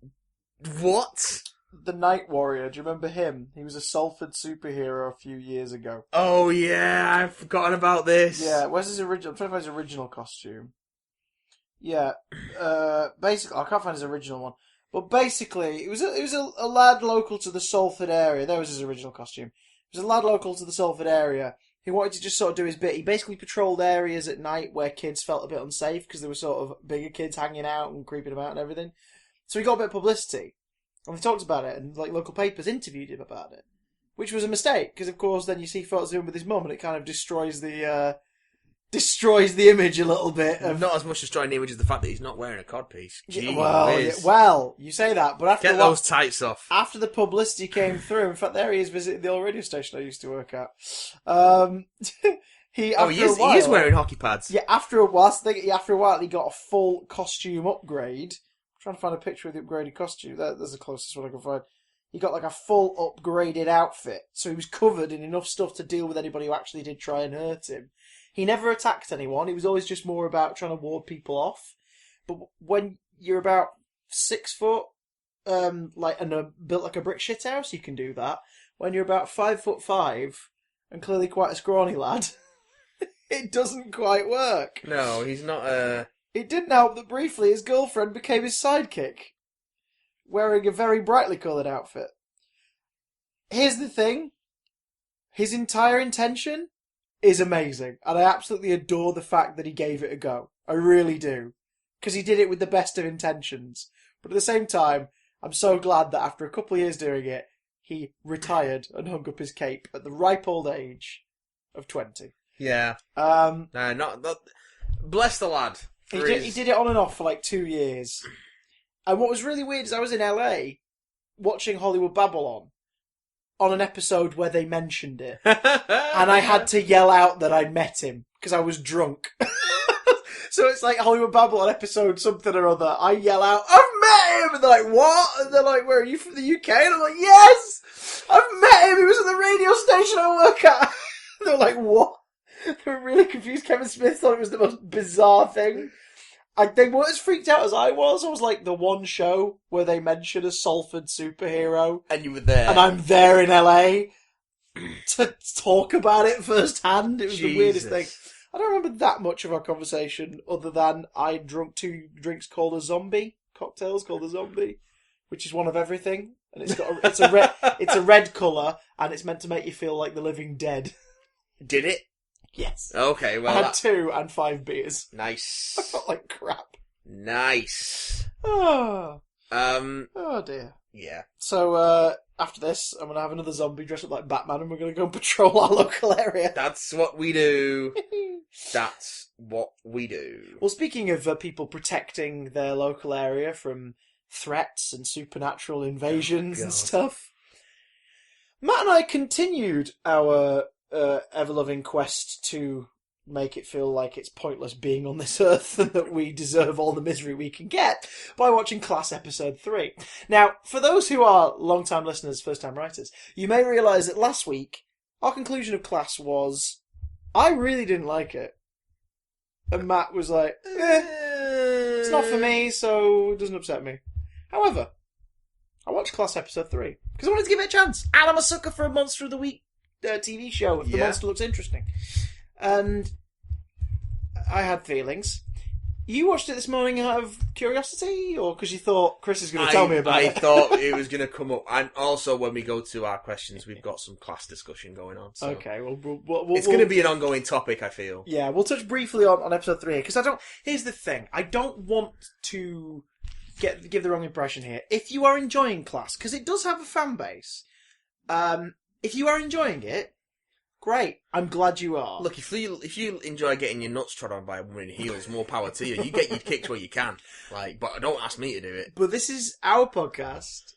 What? The Night Warrior. Do you remember him? He was a Salford superhero a few years ago. Oh yeah, I've forgotten about this. Yeah, where's his original? I'm trying to find his original costume. Yeah, basically, I can't find his original one. But basically, it was a lad local to the Salford area. That was his original costume. It was a lad local to the Salford area. He wanted to just sort of do his bit. He basically patrolled areas at night where kids felt a bit unsafe because there were sort of bigger kids hanging out and creeping about and everything. So he got a bit of publicity. And they talked about it, and like local papers interviewed him about it. Which was a mistake, because of course then you see photos of him with his mum and it kind of destroys the image a little bit. Not as much destroying the image as the fact that he's not wearing a codpiece. Well, you say that, but after get those tights off. After the publicity came through, in fact, there he is visiting the old radio station I used to work at. He is wearing hockey pads. Yeah, after a while, he got a full costume upgrade. I'm trying to find a picture of the upgraded costume. That's the closest one I can find. He got like a full upgraded outfit, so he was covered in enough stuff to deal with anybody who actually did try and hurt him. He never attacked anyone. He was always just more about trying to ward people off. But when you're about 6 foot, built like a brick shithouse, you can do that. When you're about 5'5" and clearly quite a scrawny lad, it doesn't quite work. No, he's not. It didn't help that briefly his girlfriend became his sidekick, wearing a very brightly coloured outfit. Here's the thing: his entire intention is amazing, and I absolutely adore the fact that he gave it a go. I really do. Because he did it with the best of intentions. But at the same time, I'm so glad that after a couple of years doing it, he retired and hung up his cape at the ripe old age of 20. Yeah. Not bless the lad. He did it on and off for like 2 years. And what was really weird is I was in LA watching Hollywood Babylon on an episode where they mentioned it. And I had to yell out that I'd met him because I was drunk. So it's like Hollywood Babylon episode something or other. I yell out, I've met him! And they're like, what? And they're like, where are you from the UK? And I'm like, yes! I've met him! He was at the radio station I work at! And they're like, what? They were really confused. Kevin Smith thought it was the most bizarre thing. They weren't as freaked out as I was. I was like the one show where they mentioned a Salford superhero. And you were there. And I'm there in LA to talk about it firsthand. It was the weirdest thing. I don't remember that much of our conversation other than I drunk 2 drinks called a zombie. Cocktails called a zombie. which is one of everything, and it's a red colour, and it's meant to make you feel like the living dead. Did it? Yes. Okay, well... I had 2 and 5 beers. Nice. I felt like crap. Nice. Oh. Oh dear. Yeah. So, after this, I'm going to have another zombie dressed up like Batman, and we're going to go patrol our local area. That's what we do. That's what we do. Well, speaking of people protecting their local area from threats and supernatural invasions and stuff, Matt and I continued our ever-loving quest to make it feel like it's pointless being on this earth and that we deserve all the misery we can get by watching Class Episode 3. Now, for those who are long-time listeners, first-time writers, you may realise that last week, our conclusion of Class was, I really didn't like it. And Matt was like, it's not for me, so it doesn't upset me. However, I watched Class Episode 3, because I wanted to give it a chance. And I'm a sucker for a Monster of the Week TV show, if the monster looks interesting. And I had feelings. You watched it this morning out of curiosity, or because you thought Chris is going to tell me about it? I thought it was going to come up. And also, when we go to our questions, we've got some class discussion going on. So. Okay, well, it's going to be an ongoing topic, I feel. Yeah, we'll touch briefly on episode 3 here, because here's the thing. I don't want to give the wrong impression here. If you are enjoying Class, because it does have a fan base, if you are enjoying it, great. I'm glad you are. Look, if you enjoy getting your nuts trod on by a woman in heels, more power to you. You get your kicks where you can. But don't ask me to do it. But this is our podcast,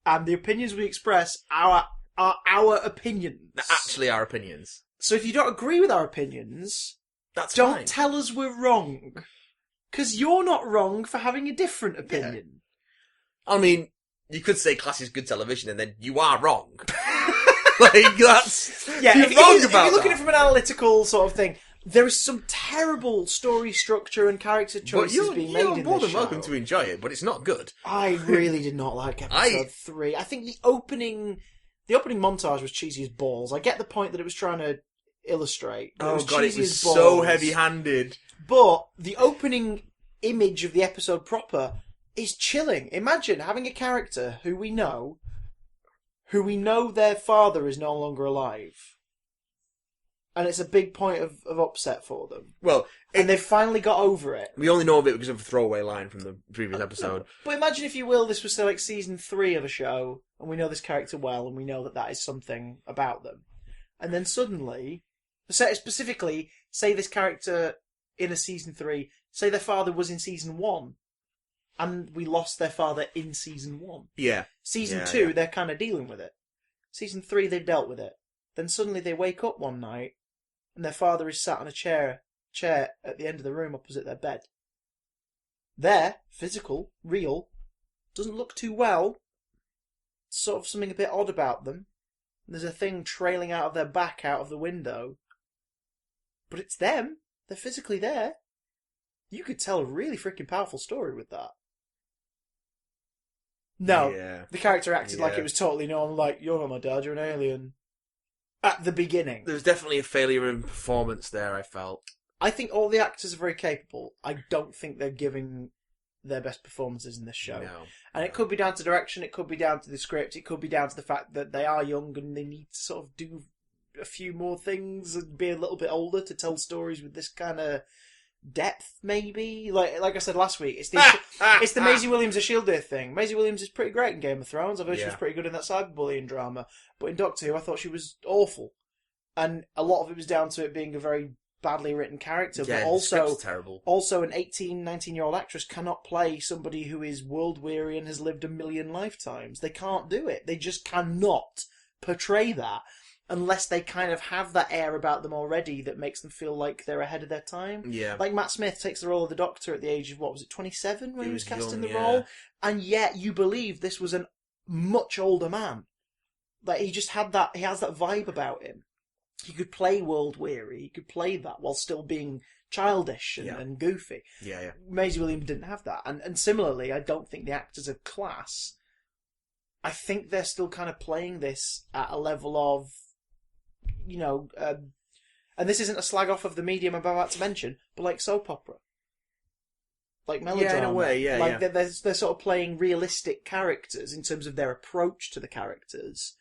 and the opinions we express are our opinions. They're actually our opinions. So if you don't agree with our opinions, don't fine. Tell us we're wrong. Because you're not wrong for having a different opinion. Yeah. I mean, you could say Class is good television, and then you are wrong. That's... Yeah, you're wrong about if you look at it from an analytical sort of thing, there is some terrible story structure and character choices being made in this show. You're more than welcome to enjoy it, but it's not good. I really did not like episode 3. I think the opening montage was cheesy as balls. I get the point that it was trying to illustrate. It was so heavy-handed. But the opening image of the episode proper is chilling. Imagine having a character who we know their father is no longer alive. And it's a big point of upset for them. Well, and they've finally got over it. We only know of it because of a throwaway line from the previous episode. But imagine, if you will, this was like season 3 of a show, and we know this character well, and we know that is something about them. And then suddenly, specifically, say this character in a season 3, say their father was in season 1, and we lost their father in season 1. Yeah. Season 2, they're kind of dealing with it. Season 3, they've dealt with it. Then suddenly they wake up one night, and their father is sat on a chair at the end of the room opposite their bed. There, physical, real, doesn't look too well. Sort of something a bit odd about them. There's a thing trailing out of their back out of the window. But it's them. They're physically there. You could tell a really freaking powerful story with that. No, the character acted like it was totally normal, like, you're not my dad, you're an alien. At the beginning. There was definitely a failure in performance there, I felt. I think all the actors are very capable. I don't think they're giving their best performances in this show. No. And it could be down to direction, it could be down to the script, it could be down to the fact that they are young and they need to sort of do a few more things and be a little bit older to tell stories with this kind of depth, maybe. Like I said last week, it's the Maisie Williams Ashildr thing. Maisie Williams is pretty great in Game of Thrones. I thought she was pretty good in that cyberbullying drama. But in Doctor Who, I thought she was awful. And a lot of it was down to it being a very badly written character. Yeah, but also, terrible. Also, an 18, 19-year-old actress cannot play somebody who is world-weary and has lived a million lifetimes. They can't do it. They just cannot portray that. Unless they kind of have that air about them already that makes them feel like they're ahead of their time. Yeah. Like Matt Smith takes the role of the Doctor at the age of, 27 when he was cast in the role? And yet you believe this was a much older man. Like, he just had that, he has that vibe about him. He could play world weary, he could play that while still being childish and goofy. Yeah. Maisie Williams didn't have that. And similarly, I don't think the actors of Class, I think they're still kind of playing this at a level of, and this isn't a slag off of the medium I'm about to mention, but like soap opera. like melodrama. Yeah, in a way, yeah. Like they're sort of playing realistic characters in terms of their approach to the characters.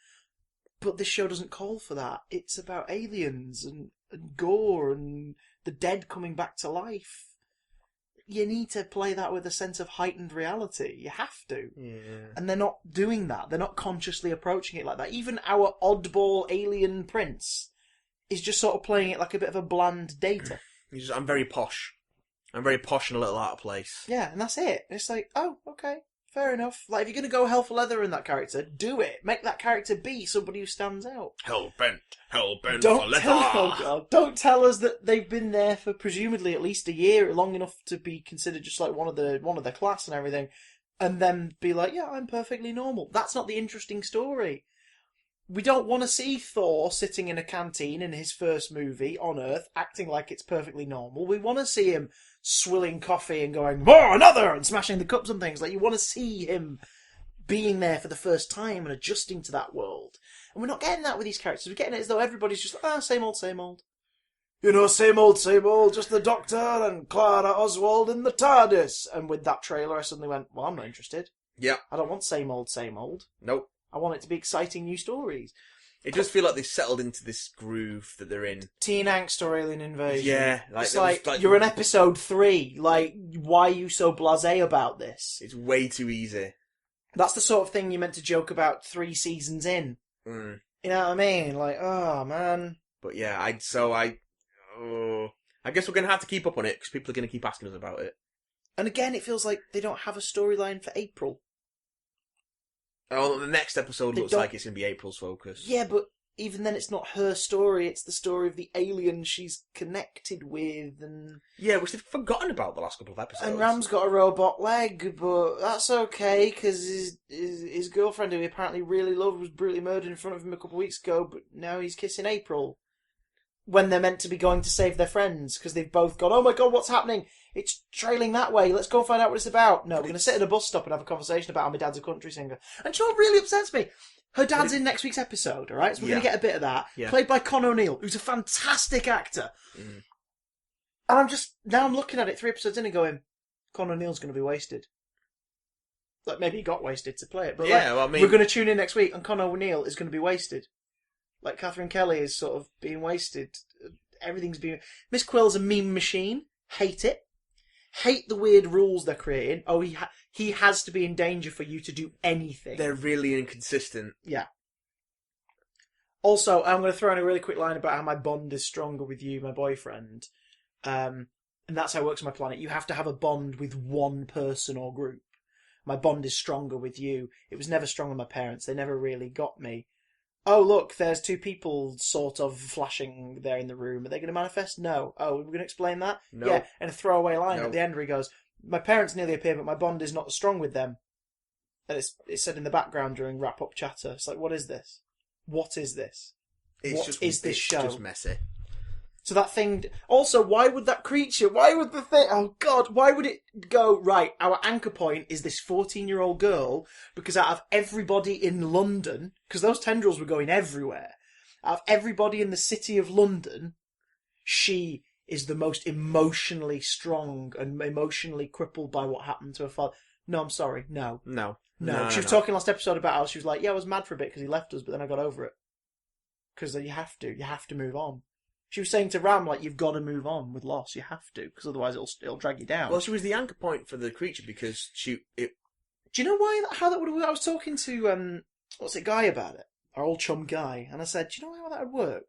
But this show doesn't call for that. It's about aliens and gore and the dead coming back to life. You need to play that with a sense of heightened reality. You have to. Yeah. And they're not doing that. They're not consciously approaching it like that. Even our oddball alien prince is just sort of playing it like a bit of a bland data. I'm very posh. I'm very posh and a little out of place. Yeah, and that's it. It's like, oh, okay, fair enough. Like, if you're going to go hell for leather in that character, do it. Make that character be somebody who stands out. Hell-bent for leather. Don't tell us that they've been there for presumably at least a year, long enough to be considered just like one of the class and everything, and then be like, yeah, I'm perfectly normal. That's not the interesting story. We don't want to see Thor sitting in a canteen in his first movie on Earth, acting like it's perfectly normal. We want to see him swilling coffee and going, more, another, and smashing the cups and things. Like, you want to see him being there for the first time and adjusting to that world. And we're not getting that with these characters. We're getting it as though everybody's just, same old, same old. You know, same old, just the Doctor and Clara Oswald and the TARDIS. And with that trailer, I suddenly went, well, I'm not interested. Yeah. I don't want same old, same old. Nope. I want it to be exciting new stories. It does feel like they've settled into this groove that they're in. Teen angst or alien invasion. Yeah. It's like, you're in episode 3. Like, why are you so blasé about this? It's way too easy. That's the sort of thing you're meant to joke about 3 seasons in. Mm. You know what I mean? Like, oh, man. But yeah, I guess we're going to have to keep up on it, because people are going to keep asking us about it. And again, it feels like they don't have a storyline for April. Oh, the next episode looks like it's going to be April's focus. Yeah, but even then it's not her story, it's the story of the alien she's connected with, and... Yeah, which they've forgotten about the last couple of episodes. And Ram's got a robot leg, but that's okay, because his girlfriend, who he apparently really loved, was brutally murdered in front of him a couple of weeks ago, but now he's kissing April. When they're meant to be going to save their friends, because they've both gone, oh my god, what's happening? It's trailing that way, let's go and find out what it's about. No, we're going to sit at a bus stop and have a conversation about how my dad's a country singer. And you know what really upsets me? Her dad's in next week's episode, alright? So we're going to get a bit of that. Yeah. Played by Con O'Neill, who's a fantastic actor. Mm. And now I'm looking at it 3 episodes in and going, Con O'Neill's going to be wasted. Like, maybe he got wasted to play it, but we're going to tune in next week and Con O'Neill is going to be wasted. Like, Catherine Kelly is sort of being wasted. Everything's being... Miss Quill's a meme machine. Hate it. Hate the weird rules they're creating. Oh, he has to be in danger for you to do anything. They're really inconsistent. Yeah. Also, I'm going to throw in a really quick line about how my bond is stronger with you, my boyfriend. And that's how it works on my planet. You have to have a bond with one person or group. My bond is stronger with you. It was never strong with my parents. They never really got me. Oh, look, there's 2 people sort of flashing there in the room. Are they going to manifest? No. Oh, we're going to explain that? No. Yeah, and a throwaway line at the end where he goes, my parents nearly appear, but my bond is not as strong with them. And it's said in the background during wrap-up chatter. It's like, what is this? What is this? What is this show? It's just messy. So that thing... Also, why would that creature... Why would the thing... Oh, God, why would it go, right, our anchor point is this 14-year-old girl, because out of everybody in London, because those tendrils were going everywhere, out of everybody in the city of London, she is the most emotionally strong and emotionally crippled by what happened to her father. No, I'm sorry, no. No. She was talking last episode about how she was like, yeah, I was mad for a bit because he left us, but then I got over it. Because you have to move on. She was saying to Ram, like, you've got to move on with loss. You have to, because otherwise it'll drag you down. Well, she was the anchor point for the creature because Do you know how that would work? I was talking to, Guy about it, our old chum Guy, and I said, do you know how that would work?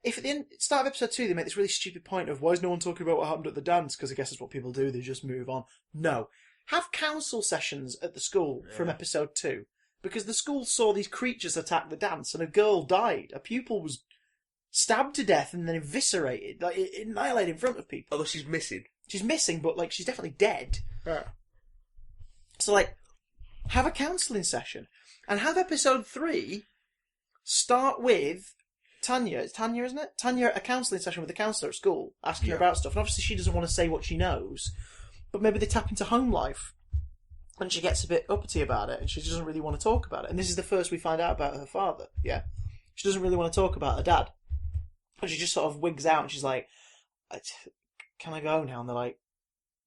If at the start of episode 2 they make this really stupid point of, why is no one talking about what happened at the dance? Because I guess that's what people do, they just move on. No. Have council sessions at the school from episode 2. Because the school saw these creatures attack the dance, and a girl died. A pupil was stabbed to death and then eviscerated, like annihilated in front of people. Although she's missing. She's missing, but like she's definitely dead. Yeah. So like, have a counselling session and have episode 3 start with Tanya. It's Tanya, isn't it? Tanya at a counselling session with a counsellor at school, asking her about stuff. And obviously she doesn't want to say what she knows, but maybe they tap into home life. And she gets a bit uppity about it, and she doesn't really want to talk about it. And this is the first we find out about her father. Yeah, she doesn't really want to talk about her dad. And she just sort of wigs out and she's like, can I go now? And they're like,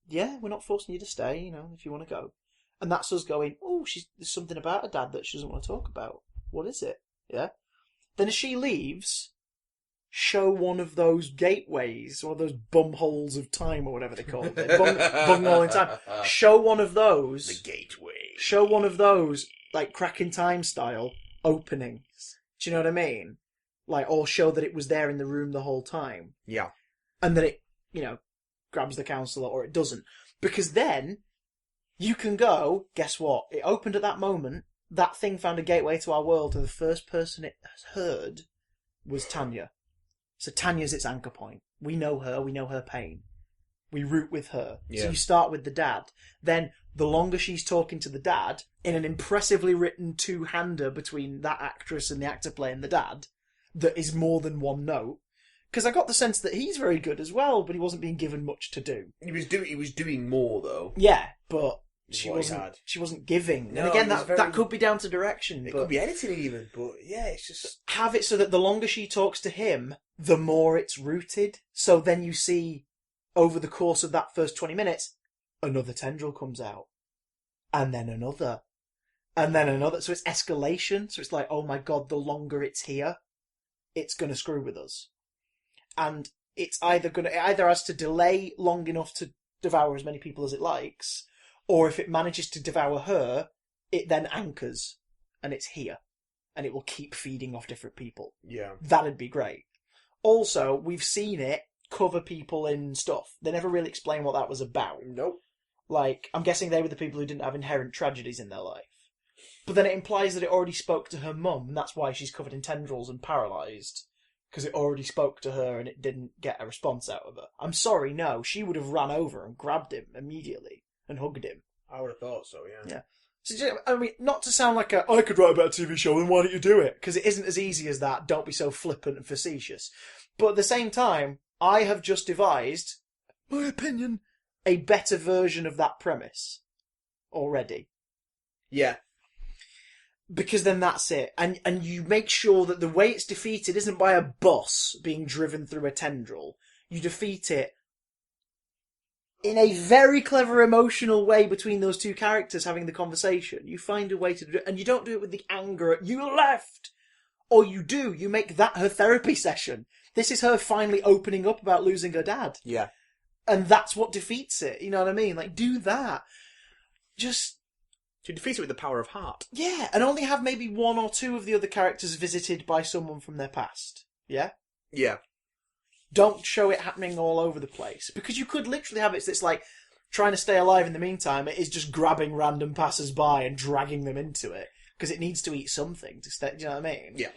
yeah, we're not forcing you to stay, you know, if you want to go. And that's us going, oh, there's something about her dad that she doesn't want to talk about. What is it? Yeah. Then as she leaves, show one of those gateways, or those bumholes of time, or whatever they call it. Bunghole in time. Show one of those. The gateway. Show one of those, like, Crack in Time style openings. Do you know what I mean? Like, or show that it was there in the room the whole time. Yeah. And that it, you know, grabs the counsellor, or it doesn't. Because then, you can go, guess what? It opened at that moment, that thing found a gateway to our world, and the first person it has heard was Tanya. So Tanya's its anchor point. We know her pain. We root with her. Yeah. So you start with the dad. Then, the longer she's talking to the dad, in an impressively written two-hander between that actress and the actor playing the dad, that is more than one note. Because I got the sense that he's very good as well, but he wasn't being given much to do. He was doing more, though. Yeah, but she wasn't giving. No, and again, that could be down to direction. It could be editing even, but yeah, it's just... Have it so that the longer she talks to him, the more it's rooted. So then you see, over the course of that first 20 minutes, another tendril comes out. And then another. And then another. So it's escalation. So it's like, oh my god, the longer it's here, it's going to screw with us. And it either has to delay long enough to devour as many people as it likes, or if it manages to devour her, it then anchors, and it's here. And it will keep feeding off different people. Yeah. That'd be great. Also, we've seen it cover people in stuff. They never really explain what that was about. Nope. Like, I'm guessing they were the people who didn't have inherent tragedies in their life. But then it implies that it already spoke to her mum, and that's why she's covered in tendrils and paralysed. Because it already spoke to her and it didn't get a response out of her. I'm sorry, no. She would have run over and grabbed him immediately and hugged him. I would have thought so, yeah. Yeah. So, I mean, not to sound like I could write about a TV show, then why don't you do it? Because it isn't as easy as that. Don't be so flippant and facetious. But at the same time, I have just devised, my opinion, a better version of that premise already. Yeah. Because then that's it. And you make sure that the way it's defeated isn't by a boss being driven through a tendril. You defeat it in a very clever emotional way between those two characters having the conversation. You find a way to do it, and you don't do it with the anger at, you left! Or you do, you make that her therapy session. This is her finally opening up about losing her dad. Yeah. And that's what defeats it, you know what I mean? Like, do that. Just... To defeat it with the power of heart. Yeah, and only have maybe one or two of the other characters visited by someone from their past. Yeah? Yeah. Don't show it happening all over the place. Because you could literally have it's like, trying to stay alive in the meantime, it is just grabbing random passers-by and dragging them into it. Because it needs to eat something to stay, do you know what I mean? Yeah.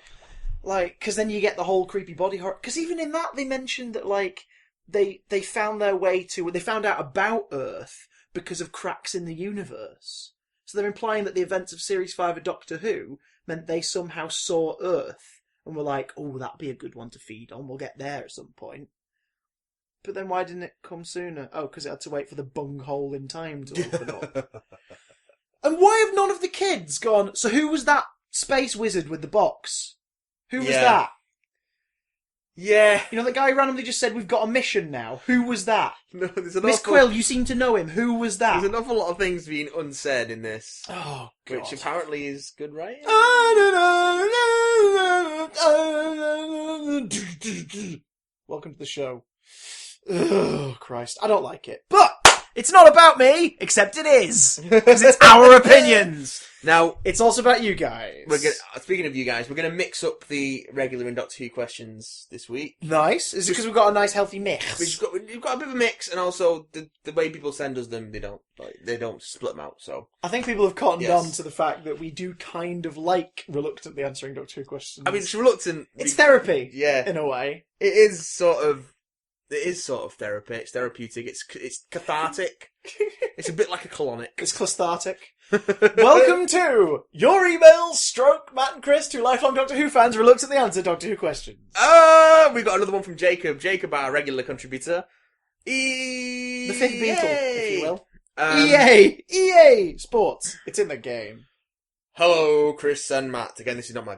Like, because then you get the whole creepy body horror. Because even in that, they mentioned that, like, they found their way to... They found out about Earth because of cracks in the universe. So they're implying that the events of Series 5 of Doctor Who meant they somehow saw Earth and were like, oh, that'd be a good one to feed on. We'll get there at some point. But then why didn't it come sooner? Oh, because it had to wait for the bunghole in time to open up. And why have none of the kids gone, so who was that space wizard with the box? Who was that? Yeah. You know, the guy randomly just said, we've got a mission now. Who was that? No, Miss Quill, you seem to know him. Who was that? There's an awful lot of things being unsaid in this. Oh, God. Which apparently is good writing. Welcome to the show. Oh, Christ. I don't like it. But it's not about me, except it is. Because it's our opinions. Now, it's also about you guys. Speaking of you guys, we're going to mix up the regular and Doctor Who questions this week. Nice. Is it because we've got a nice healthy mix? We've got a bit of a mix, and also the way people send us them, they don't split them out. So I think people have cottoned on to the fact that we do kind of like reluctantly answering Doctor Who questions. I mean, it's reluctant. It's therapy, yeah, in a way. It is sort of therapy. It's therapeutic. It's cathartic. It's a bit like a colonic. It's cathartic. Welcome to your emails, stroke Matt and Chris, two lifelong Doctor Who fans reluctantly answer Doctor Who questions. We've got another one from Jacob. Jacob, our regular contributor. The fifth Beatle, if you will. EA Sports. It's in the game. Hello, Chris and Matt. Again, this is not my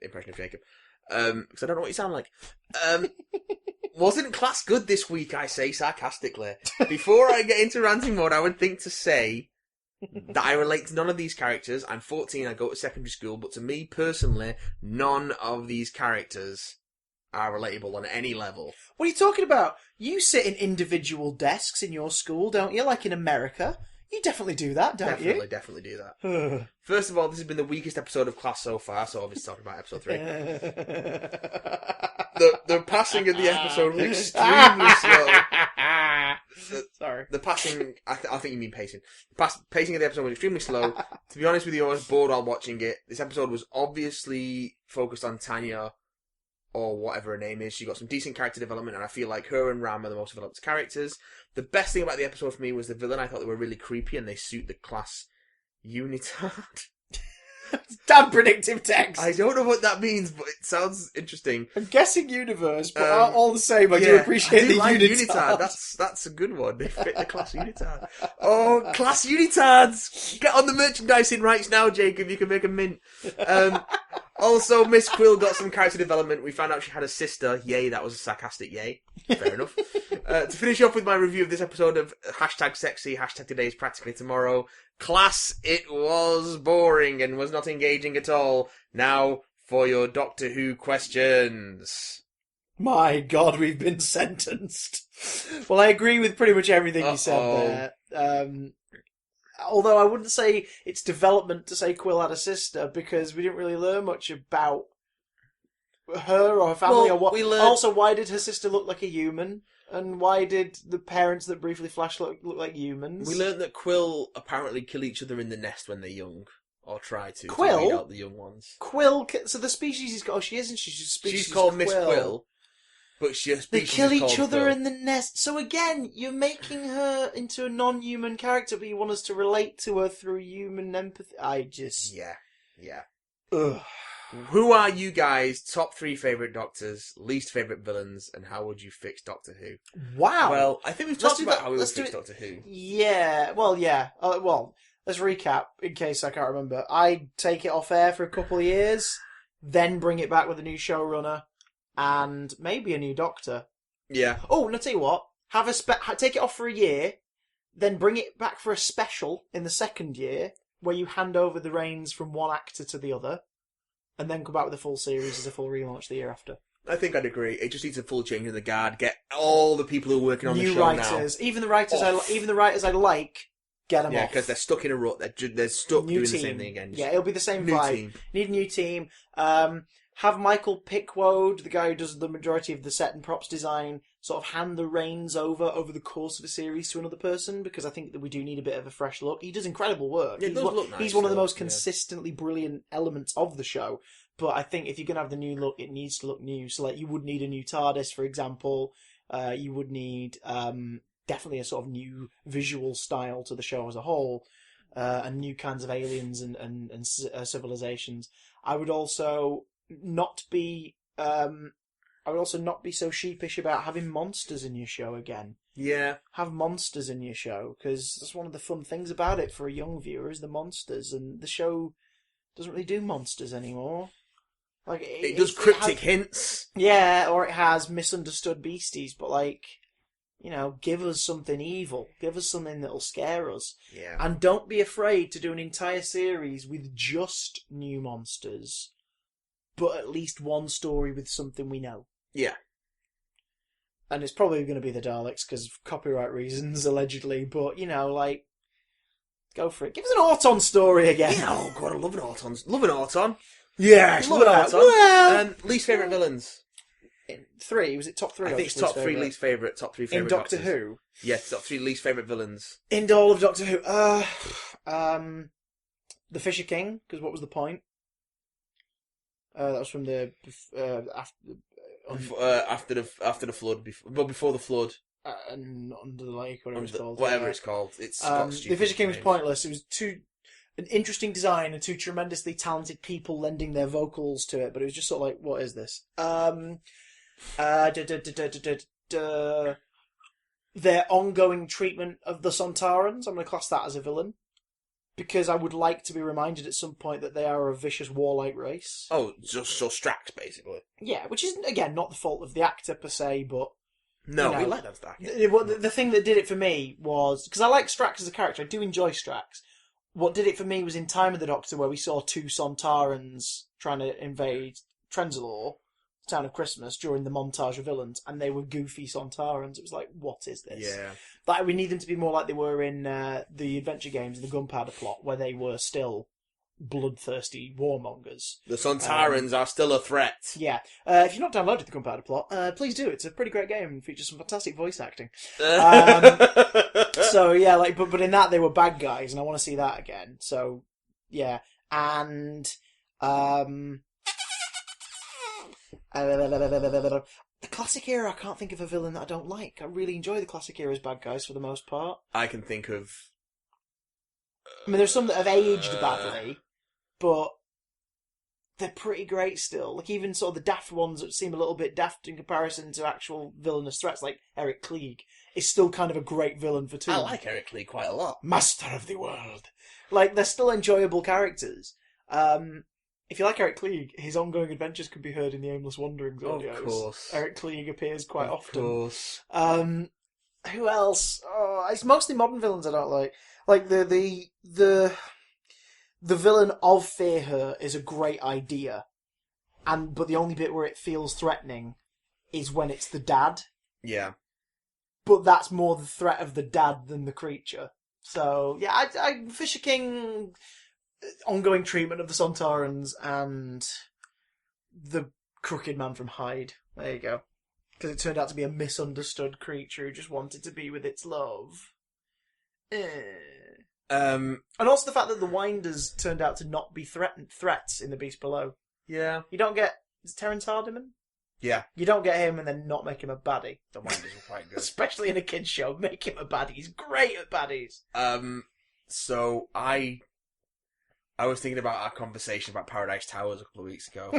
impression of Jacob. because I don't know what you sound like. Wasn't class good this week, I say sarcastically. Before I get into ranting mode, I would think to say that I relate to none of these characters. I'm 14, I go to secondary school, but to me personally, none of these characters are relatable on any level. What are you talking about? You sit in individual desks in your school, don't you? Like in America. You definitely do that, don't you? Definitely do that. First of all, this has been the weakest episode of Class so far, so obviously talking about episode 3. The passing of the episode was extremely slow. Sorry. The passing, I think you mean pacing. The pacing of the episode was extremely slow. To be honest with you, I was bored while watching it. This episode was obviously focused on Tanya, or whatever her name is. She got some decent character development, and I feel like her and Ram are the most developed characters. The best thing about the episode for me was the villain. I thought they were really creepy, and they suit the class unitard. Damn predictive text. I don't know what that means, but it sounds interesting. I'm guessing universe, but all the same, I do appreciate the like unitard. That's a good one. They fit the class unitard. Oh, class unitards! Get on the merchandising rights now, Jacob. You can make a mint. Also, Miss Quill got some character development. We found out she had a sister. Yay, that was a sarcastic yay. Fair enough. To finish off with my review of this episode of #sexy, #today is practically tomorrow. Class, it was boring and was not engaging at all. Now, for your Doctor Who questions. My God, we've been sentenced. Well, I agree with pretty much everything you said there. Although I wouldn't say it's development to say Quill had a sister, because we didn't really learn much about her or her family or what. Also, why did her sister look like a human? And why did the parents that briefly flashed look like humans? We learned that Quill apparently kill each other in the nest when they're young. Or try to. Quill? To weed out the young ones. Quill, so the species he's got, she isn't, she's called Miss Quill. But they kill each other in the nest. So again, you're making her into a non-human character, but you want us to relate to her through human empathy. Yeah. Ugh. Who are you guys' top 3 favourite Doctors, least favourite villains, and how would you fix Doctor Who? Wow. Well, I think we've talked about how we would fix Doctor Who. Yeah. Let's recap in case I can't remember. I'd take it off air for a couple of years, then bring it back with a new showrunner. And maybe a new Doctor. Yeah. Oh, and I'll tell you what. Take it off for a year, then bring it back for a special in the second year, where you hand over the reins from one actor to the other, and then come back with a full series as a full relaunch the year after. I think I'd agree. It just needs a full change of the guard. Get all the people who are working on the show writers, now. Even the writers I like, get them off. Yeah, because they're stuck in a rut. They're stuck doing the same thing again. Yeah, it'll be the same vibe. Team. Need a new team. Have Michael Pickwoad, the guy who does the majority of the set and props design, sort of hand the reins over the course of a series to another person, because I think that we do need a bit of a fresh look. He does incredible work. Yeah, he's one of the most consistently brilliant elements of the show. But I think if you're going to have the new look, it needs to look new. So, like, you would need a new TARDIS, for example. You would need definitely a sort of new visual style to the show as a whole, and new kinds of aliens and civilizations. I would also not be so sheepish about having monsters in your show again. Yeah. Have monsters in your show, because that's one of the fun things about it for a young viewer, is the monsters, and the show doesn't really do monsters anymore. Like it does cryptic hints. Yeah, or it has misunderstood beasties, but give us something evil. Give us something that'll scare us. Yeah. And don't be afraid to do an entire series with just new monsters, but at least one story with something we know. Yeah. And it's probably going to be the Daleks because of copyright reasons, allegedly, but, go for it. Give us an Auton story again. Yeah, oh God, I love an Auton. Love an Auton. Yeah, love an Auton. Well, least favourite villains. 3, was it top 3? I think it's top 3 least favourite, top 3 favourite in Doctor Doctors. Who? Yeah, top 3 least favourite villains. In all of Doctor Who. The Fisher King, because what was the point? That was from the after the flood, before the flood, and under the lake, whatever it's called. Whatever it's called, it's got the Fisher King was pointless. It was an interesting design and 2 tremendously talented people lending their vocals to it, but it was just sort of like, what is this? Their ongoing treatment of the Sontarans, I'm going to class that as a villain. because I would like to be reminded at some point that they are a vicious warlike race. Oh, just so Strax, basically. Yeah, which is, again, not the fault of the actor per se, but... No, we like that Strax. The thing that did it for me was... Because I like Strax as a character, I do enjoy Strax. What did it for me was in Time of the Doctor, where we saw 2 Sontarans trying to invade Trenzalore, the town of Christmas, during the montage of villains, and they were goofy Sontarans. It was like, what is this? Yeah. Like, we need them to be more like they were in the adventure games, the Gunpowder Plot, where they were still bloodthirsty warmongers. The Sontarans are still a threat. Yeah. If you've not downloaded the Gunpowder Plot, please do. It's a pretty great game and features some fantastic voice acting. So, yeah, like, but in that they were bad guys, and I want to see that again. So, yeah. And... the classic era, I can't think of a villain that I don't like. I really enjoy the classic era's bad guys for the most part. I can think of... I mean, there's some that have aged badly, but they're pretty great still. Like, even sort of the daft ones that seem a little bit daft in comparison to actual villainous threats, like Eric Klieg, is still kind of a great villain for Toon. I like Eric Klieg quite a lot. Master of the world. Like, they're still enjoyable characters. If you like Eric Klieg, his ongoing adventures can be heard in the Aimless Wanderings audios. Of course. Eric Klieg appears quite often. Of course. Who else? Oh, it's mostly modern villains I don't like. Like, the villain of Fear Her is a great idea. But the only bit where it feels threatening is when it's the dad. Yeah. But that's more the threat of the dad than the creature. So, yeah, Fisher King... ongoing treatment of the Sontarans and the crooked man from Hyde. There you go. Because it turned out to be a misunderstood creature who just wanted to be with its love. And also the fact that the Winders turned out to not be threats in The Beast Below. Yeah. You don't get... Is it Terence Hardiman? Yeah. You don't get him and then not make him a baddie. The Winders were quite good. Especially in a kid's show. Make him a baddie. He's great at baddies. So I was thinking about our conversation about Paradise Towers a couple of weeks ago.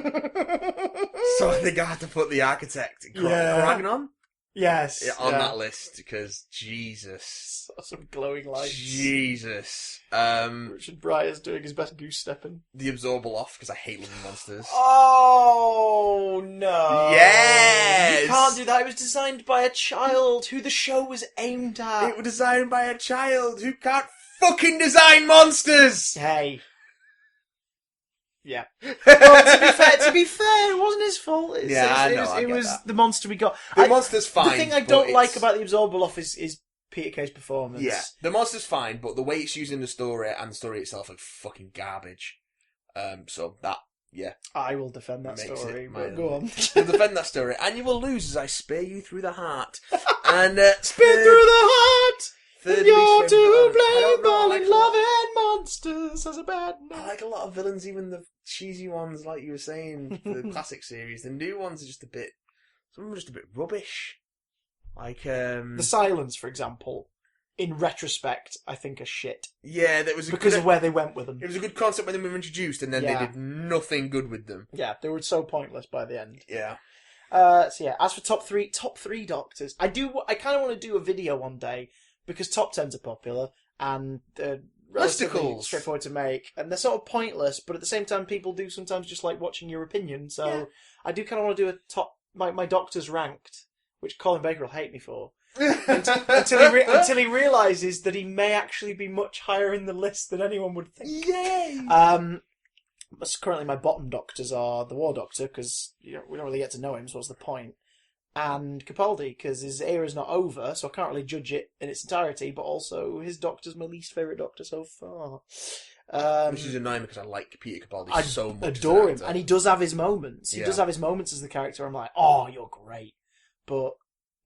So I think I had to put the architect, Cragnon? Yes. On that list, because Jesus. Some glowing lights. Jesus. Richard Breyer's doing his best goose stepping. The Absorbable off, because I hate living monsters. Oh, no. Yes! You can't do that. It was designed by a child who the show was aimed at. It was designed by a child who can't fucking design monsters! Hey. Yeah. Well, to be fair, it wasn't his fault. It was the monster we got. The monster's fine. The thing I don't like about the Absorbable off is Peter Kay's performance. Yeah, the monster's fine, but the way it's used in the story and the story itself are fucking garbage. So that, yeah. I will defend that story, but go on. You'll defend that story, and you will lose as I spear you through the heart. And spear through the heart! You're to blame, darling, loving monsters as a bad name. I like a lot of villains, even the cheesy ones, like you were saying, the classic series. The new ones are just a bit... Some of them are just a bit rubbish. Like, The Silence, for example, in retrospect, I think are shit. Yeah, that was because of where they went with them. It was a good concept when they were introduced, and then they did nothing good with them. Yeah, they were so pointless by the end. Yeah. So yeah, as for top three Doctors, I kind of want to do a video one day, because top 10s are popular, and relatively straightforward to make, and they're sort of pointless, but at the same time, people do sometimes just like watching your opinion, so I do kind of want to do a top, my Doctors ranked, which Colin Baker will hate me for, until he realises that he may actually be much higher in the list than anyone would think. Yay! Currently my bottom Doctors are the War Doctor, because we don't really get to know him, so what's the point? And Capaldi, because his era's not over, so I can't really judge it in its entirety, but also his Doctor's my least favourite Doctor so far. Which is annoying because I like Peter Capaldi so much. I adore him, and he does have his moments. He does have his moments as the character. I'm like, oh, you're great. But,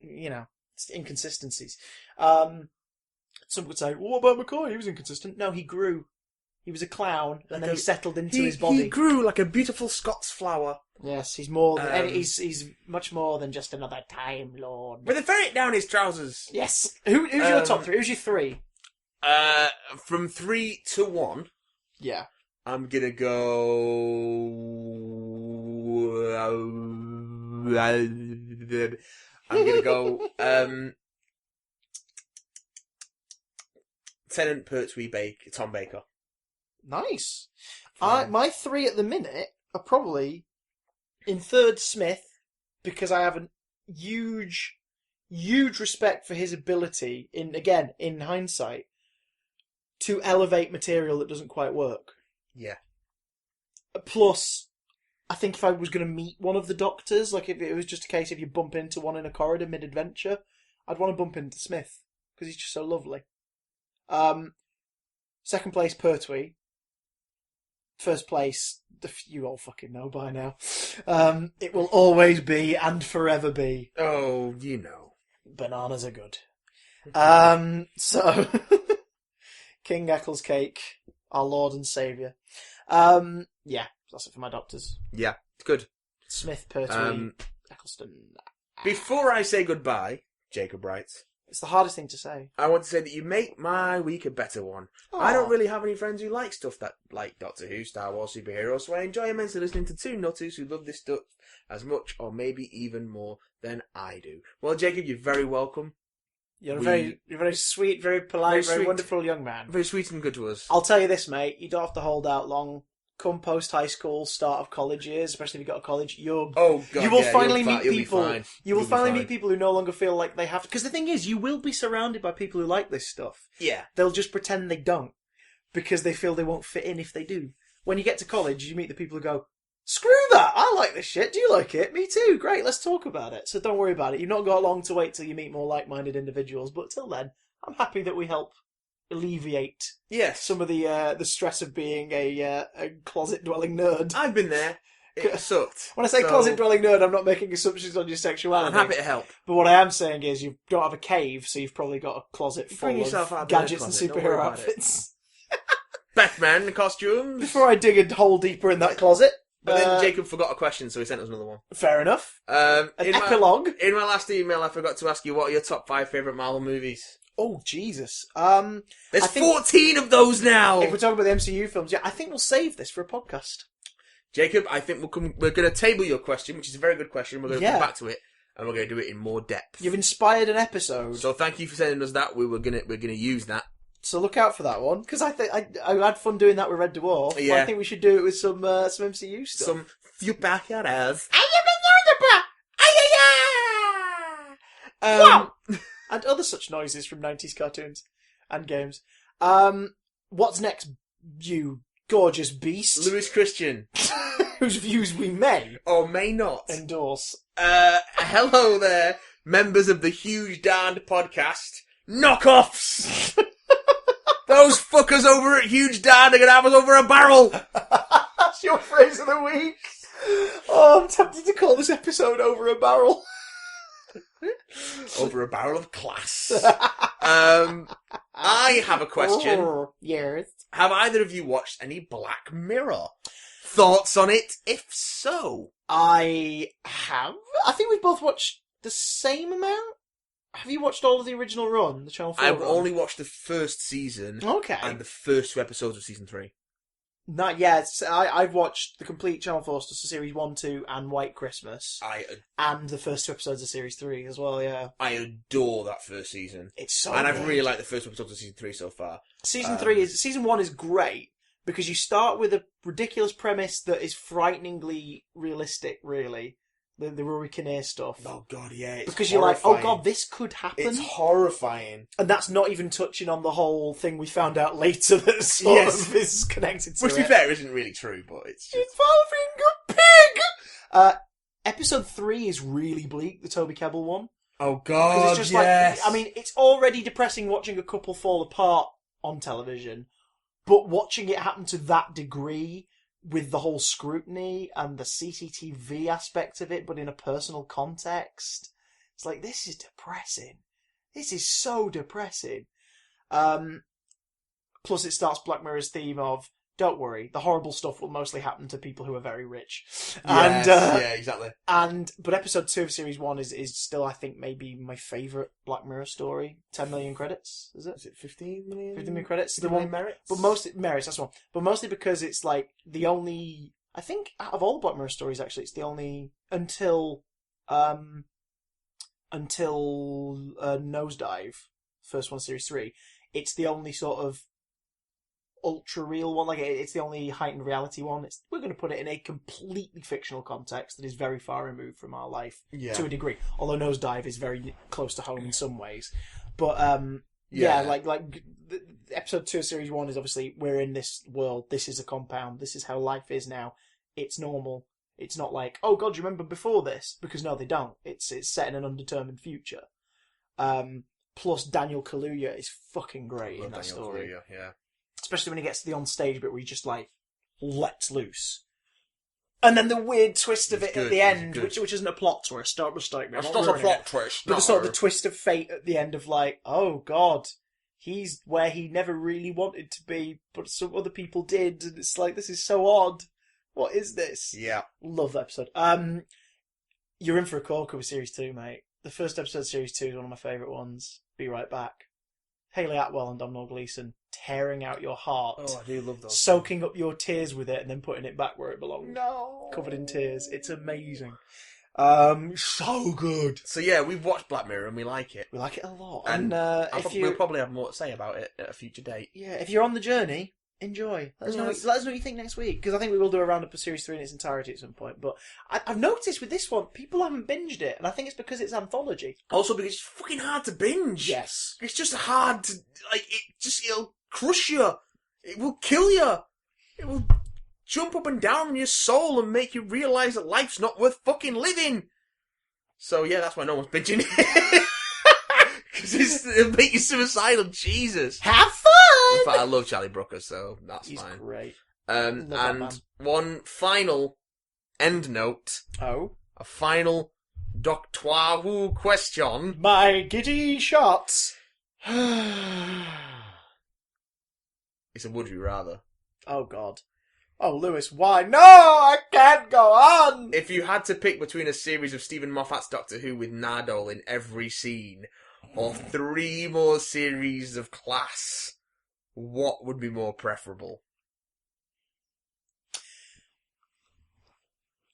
it's inconsistencies. Some would say, well, what about McCoy? He was inconsistent. No, he grew. He was a clown, and then he settled into his body. He grew like a beautiful Scots flower. Yes, he's more than he's much more than just another Time Lord. With a ferret down his trousers. Yes. Who's your top three? Who's your three? From 3 to 1. Yeah. I'm gonna go. I'm gonna go. Tennant, Pertwee, Tom Baker. Nice. My 3 at the minute are probably in third Smith, because I have a huge respect for his ability, in hindsight, to elevate material that doesn't quite work. Yeah. Plus, I think if I was going to meet one of the Doctors, like if it was just a case of you bump into one in a corridor mid-adventure, I'd want to bump into Smith, because he's just so lovely. Second place, Pertwee. First place, you all fucking know by now. It will always be and forever be. Oh, you know. Bananas are good. So, King Eccles Cake, our Lord and Saviour. Yeah, that's it for my Doctors. Yeah, it's good. Smith, Pertwee, Eccleston. Before I say goodbye, Jacob writes, it's the hardest thing to say. I want to say that you make my week a better one. Aww. I don't really have any friends who like stuff that like Doctor Who, Star Wars, superheroes, so I enjoy immensely listening to two nutters who love this stuff as much or maybe even more than I do. Well, Jacob, you're very welcome. You're a very sweet, very polite, very wonderful young man. Very sweet and good to us. I'll tell you this, mate. You don't have to hold out long. Come post high school, start of college years, especially if you got a college, you will finally meet people. You will finally meet people who no longer feel like they have to. Because the thing is, you will be surrounded by people who like this stuff. Yeah. They'll just pretend they don't because they feel they won't fit in if they do. When you get to college, you meet the people who go, "Screw that! I like this shit. Do you like it? Me too. Great. Let's talk about it." So don't worry about it. You've not got long to wait till you meet more like-minded individuals. But till then, I'm happy that we help alleviate some of the stress of being a closet-dwelling nerd. I've been there. It sucked. When I say closet-dwelling nerd, I'm not making assumptions on your sexuality. I'm happy to help. But what I am saying is you don't have a cave, so you've probably got a closet full of gadgets and superhero outfits. Batman costumes. Before I dig a hole deeper in that closet. But then Jacob forgot a question, so he sent us another one. Fair enough. An epilogue. In my last email, I forgot to ask you, what are your top 5 favourite Marvel movies? Oh, Jesus. There's 14 of those now! If we're talking about the MCU films, I think we'll save this for a podcast. Jacob, I think we're going to table your question, which is a very good question. We're going to come back to it, and we're going to do it in more depth. You've inspired an episode. So thank you for sending us that. We're going to use that. So look out for that one, because I think I had fun doing that with Red Dwarf. Yeah. I think we should do it with some MCU stuff. Some superheroes. And other such noises from 90s cartoons and games. What's next, you gorgeous beast? Lewis Christian. Whose views we may or may not endorse. Hello there, members of the Huge Darned podcast. Knockoffs! Those fuckers over at Huge Darned are going to have us over a barrel! That's your phrase of the week. Oh, I'm tempted to call this episode Over a Barrel. Over a barrel of class. I have a question. Yes. Have either of you watched any Black Mirror? Thoughts on it? If so. I have. I think we've both watched the same amount. Have you watched all of the original run, the Channel 4 I've run? only watched the first season. Okay. And the first 2 episodes of season 3. Not yet. I've watched the complete Channel 4 stuff, so Series 1, 2, and White Christmas. And the first 2 episodes of Series 3 as well, yeah. I adore that first season. It's so And good. I've really liked the first 2 episodes of Season 3 so far. Season 1 is great, because you start with a ridiculous premise that is frighteningly realistic, really. The Rory Kinnear stuff. Oh god, yeah. It's because horrifying. you're like, oh god, this could happen. It's horrifying. And that's not even touching on the whole thing we found out later that sort of is connected to Which, to be fair, isn't really true, but it's just... Involving a pig! Episode 3 is really bleak, the Toby Kebbell one. Oh god, it's just it's already depressing watching a couple fall apart on television, but watching it happen to that degree, with the whole scrutiny and the CCTV aspect of it, but in a personal context, it's like, this is depressing. This is so depressing. Plus it starts Black Mirror's theme of, don't worry, the horrible stuff will mostly happen to people who are very rich. Yes, yeah, exactly. But episode 2 of Series 1 is still, I think, maybe my favourite Black Mirror story. 10 million credits, is it? Is it 15 million? 15 million credits? 15 million merits? But mostly, merits, that's the one. But mostly because it's like the only, I think, out of all the Black Mirror stories, actually, it's the only, until Nosedive, first one, Series 3, it's the only sort of ultra real one. Like it's the only heightened reality one. We're going to put it in a completely fictional context that is very far removed from our life to a degree. Although Nosedive is very close to home in some ways, but like episode 2 of series 1 is obviously we're in this world. This is a compound. This is how life is now. It's normal. It's not like, oh God, you remember before this? Because no, they don't. It's set in an undetermined future. Plus Daniel Kaluuya is fucking great in that story. Kaluuya, yeah. Especially when he gets to the on-stage bit where he just, like, lets loose. And then the weird twist of it at the end, which isn't a plot twist, don't mistake me. It's not a plot twist, But the sort of the twist of fate at the end of, like, oh God, he's where he never really wanted to be, but some other people did, and it's like, this is so odd. What is this? Yeah. Love that episode. You're in for a corker with Series 2, mate. The first episode of Series 2 is one of my favourite ones. Be right back. Haley Atwell and Domhnall Gleeson tearing out your heart. Oh, I do love those. Soaking up your tears with it and then putting it back where it belongs. No. Covered in tears. It's amazing. So good. So yeah, we've watched Black Mirror and we like it. We like it a lot. And we'll probably have more to say about it at a future date. Yeah, if you're on the journey, enjoy. Let us know what you think next week, because I think we will do a roundup of Series 3 in its entirety at some point. But I've noticed with this one, people haven't binged it, and I think it's because it's anthology. Also because it's fucking hard to binge. Yes. It's just hard to, like, it'll crush you. It will kill you. It will jump up and down in your soul and make you realise that life's not worth fucking living. So yeah, that's why no one's binging it. Because it'll make you suicidal. Jesus. Have fun! In fact, I love Charlie Brooker, so that's He's fine. Great. And one final end note. Oh? A final Doctor Who question. My giddy shots. It's a would you rather. Oh, God. Oh, Lewis, why? No, I can't go on! If you had to pick between a series of Stephen Moffat's Doctor Who with Nardole in every scene, or 3 more series of Class, what would be more preferable?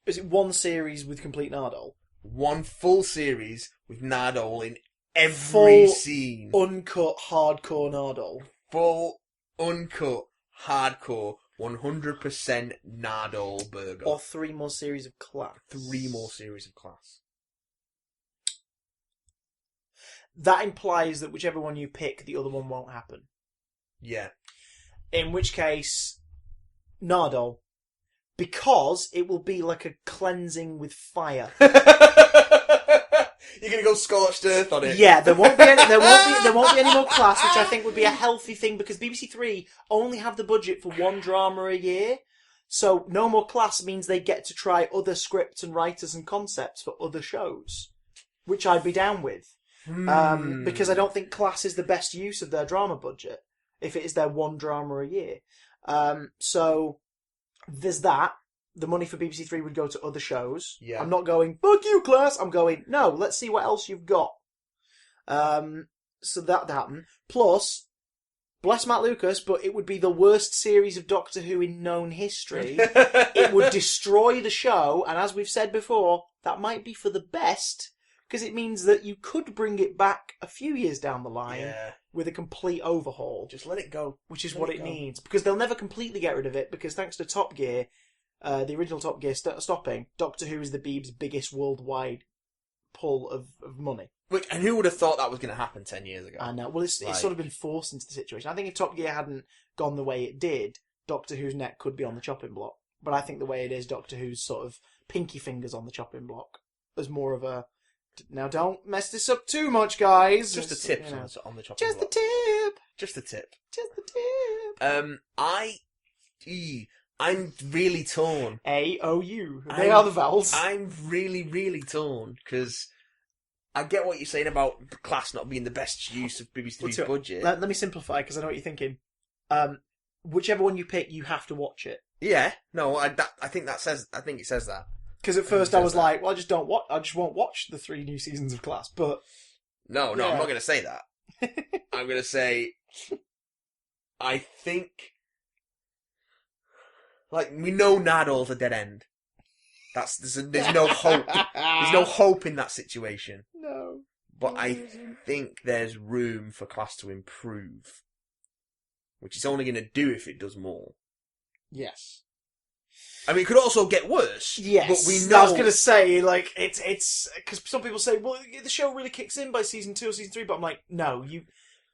Is it one series with complete Nardole? One full series with Nardole in every scene. Uncut, hardcore Nardole. Full, uncut, hardcore, 100% Nardole burger. Or 3 more series of Class. 3 more series of Class. That implies that whichever one you pick, the other one won't happen. Yeah. In which case, Nardole. Because it will be like a cleansing with fire. You're gonna go scorched earth on it. Yeah, there won't be any more Class, which I think would be a healthy thing, because BBC Three only have the budget for 1 drama a year. So no more Class means they get to try other scripts and writers and concepts for other shows, which I'd be down with. Because I don't think Class is the best use of their drama budget if it is their 1 drama a year. So there's that. The money for BBC Three would go to other shows. Yeah. I'm not going, fuck you, Class. I'm going, no, let's see what else you've got. So that'd happen. Plus, bless Matt Lucas, but it would be the worst series of Doctor Who in known history. It would destroy the show, and as we've said before, that might be for the best, because it means that you could bring it back a few years down the line with a complete overhaul. Just let it go. Which is what it needs. Because they'll never completely get rid of it, because thanks to Top Gear, the original Top Gear stopping, Doctor Who is the Beeb's biggest worldwide pull of money. And who would have thought that was going to happen 10 years ago? I know. Well, it's sort of been forced into the situation. I think if Top Gear hadn't gone the way it did, Doctor Who's neck could be on the chopping block. But I think the way it is, Doctor Who's sort of pinky fingers on the chopping block. There's more of a... Now, don't mess this up too much, guys. Just a tip on the chopping block. Just a tip. Just the tip. I'm really torn. A-O-U. They are the vowels. I'm really, really torn, because I get what you're saying about Class not being the best use of BBC Three's budget. Let me simplify, because I know what you're thinking. Whichever one you pick, you have to watch it. Yeah, no, I think it says that. Because at first I was like, well, I just won't watch the 3 new seasons of Class, but... No, I'm not going to say that. I'm going to say, I think, like, we know Nardole's a dead end. There's no hope. There's no hope in that situation. No. But I think there's room for Class to improve. which it's only going to do if it does more. Yes. I mean, it could also get worse. Yes. But we know... I was going to say, like, it's... Because some people say, well, the show really kicks in by season 2 or season 3, but I'm like, no,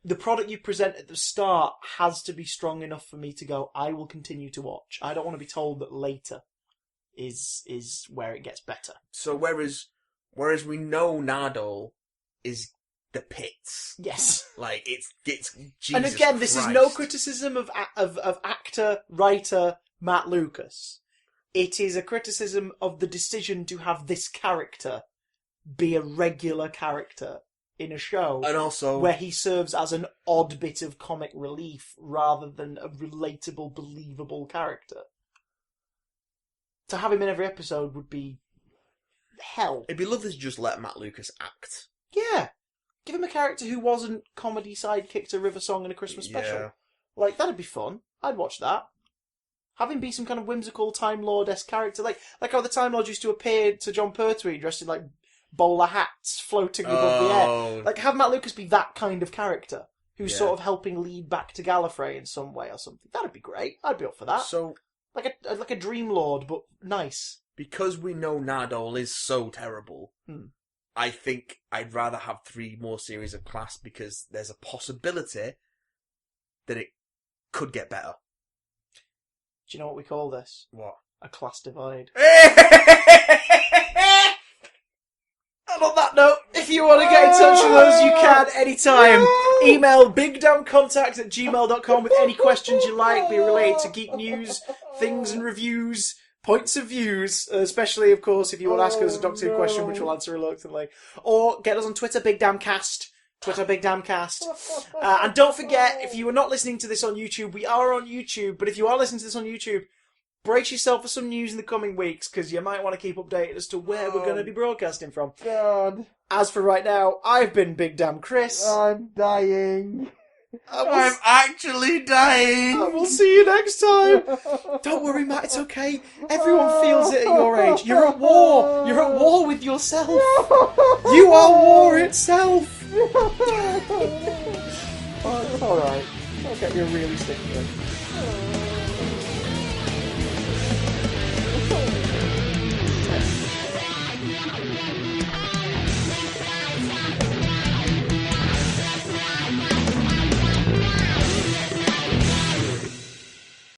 the product you present at the start has to be strong enough for me to go, I will continue to watch. I don't want to be told that later is where it gets better. So whereas we know Nardole is the pits. Yes. Like, it's Jesus And again, Christ. This is no criticism of actor, writer Matt Lucas. It is a criticism of the decision to have this character be a regular character in a show, and also where he serves as an odd bit of comic relief rather than a relatable, believable character. To have him in every episode would be hell. It'd be lovely to just let Matt Lucas act. Yeah. Give him a character who wasn't comedy sidekick to River Song and a Christmas special. Like, that'd be fun. I'd watch that. Have him be some kind of whimsical Time Lord-esque character. Like how the Time Lord used to appear to John Pertwee dressed in, like, bowler hats floating above the air. Like, have Matt Lucas be that kind of character who's sort of helping lead back to Gallifrey in some way or something. That'd be great. I'd be up for that. So, like a Dream Lord, but nice. Because we know Nardole is so terrible, I think I'd rather have 3 more series of Class because there's a possibility that it could get better. Do you know what we call this? What? A class divide. And on that note, if you want to get in touch with us, you can anytime. Email bigdamcontact@gmail.com with any questions you like, be related to geek news, things and reviews, points of views, especially, of course, if you want to ask us a Doctor Who question, which we'll answer reluctantly. Or get us on Twitter, BigDamcast. Twitter, BigDamcast. And don't forget, if you are not listening to this on YouTube, we are on YouTube, but if you are listening to this on YouTube, brace yourself for some news in the coming weeks, because you might want to keep updated as to where we're going to be broadcasting from. God. As for right now, I've been Big Damn Chris. I'm dying. I'm actually dying. And we'll see you next time. Don't worry, Matt, it's okay. Everyone feels it at your age. You're at war. You're at war with yourself. You are war itself. Oh, it's alright. I'll get you a really sticky one. Oh.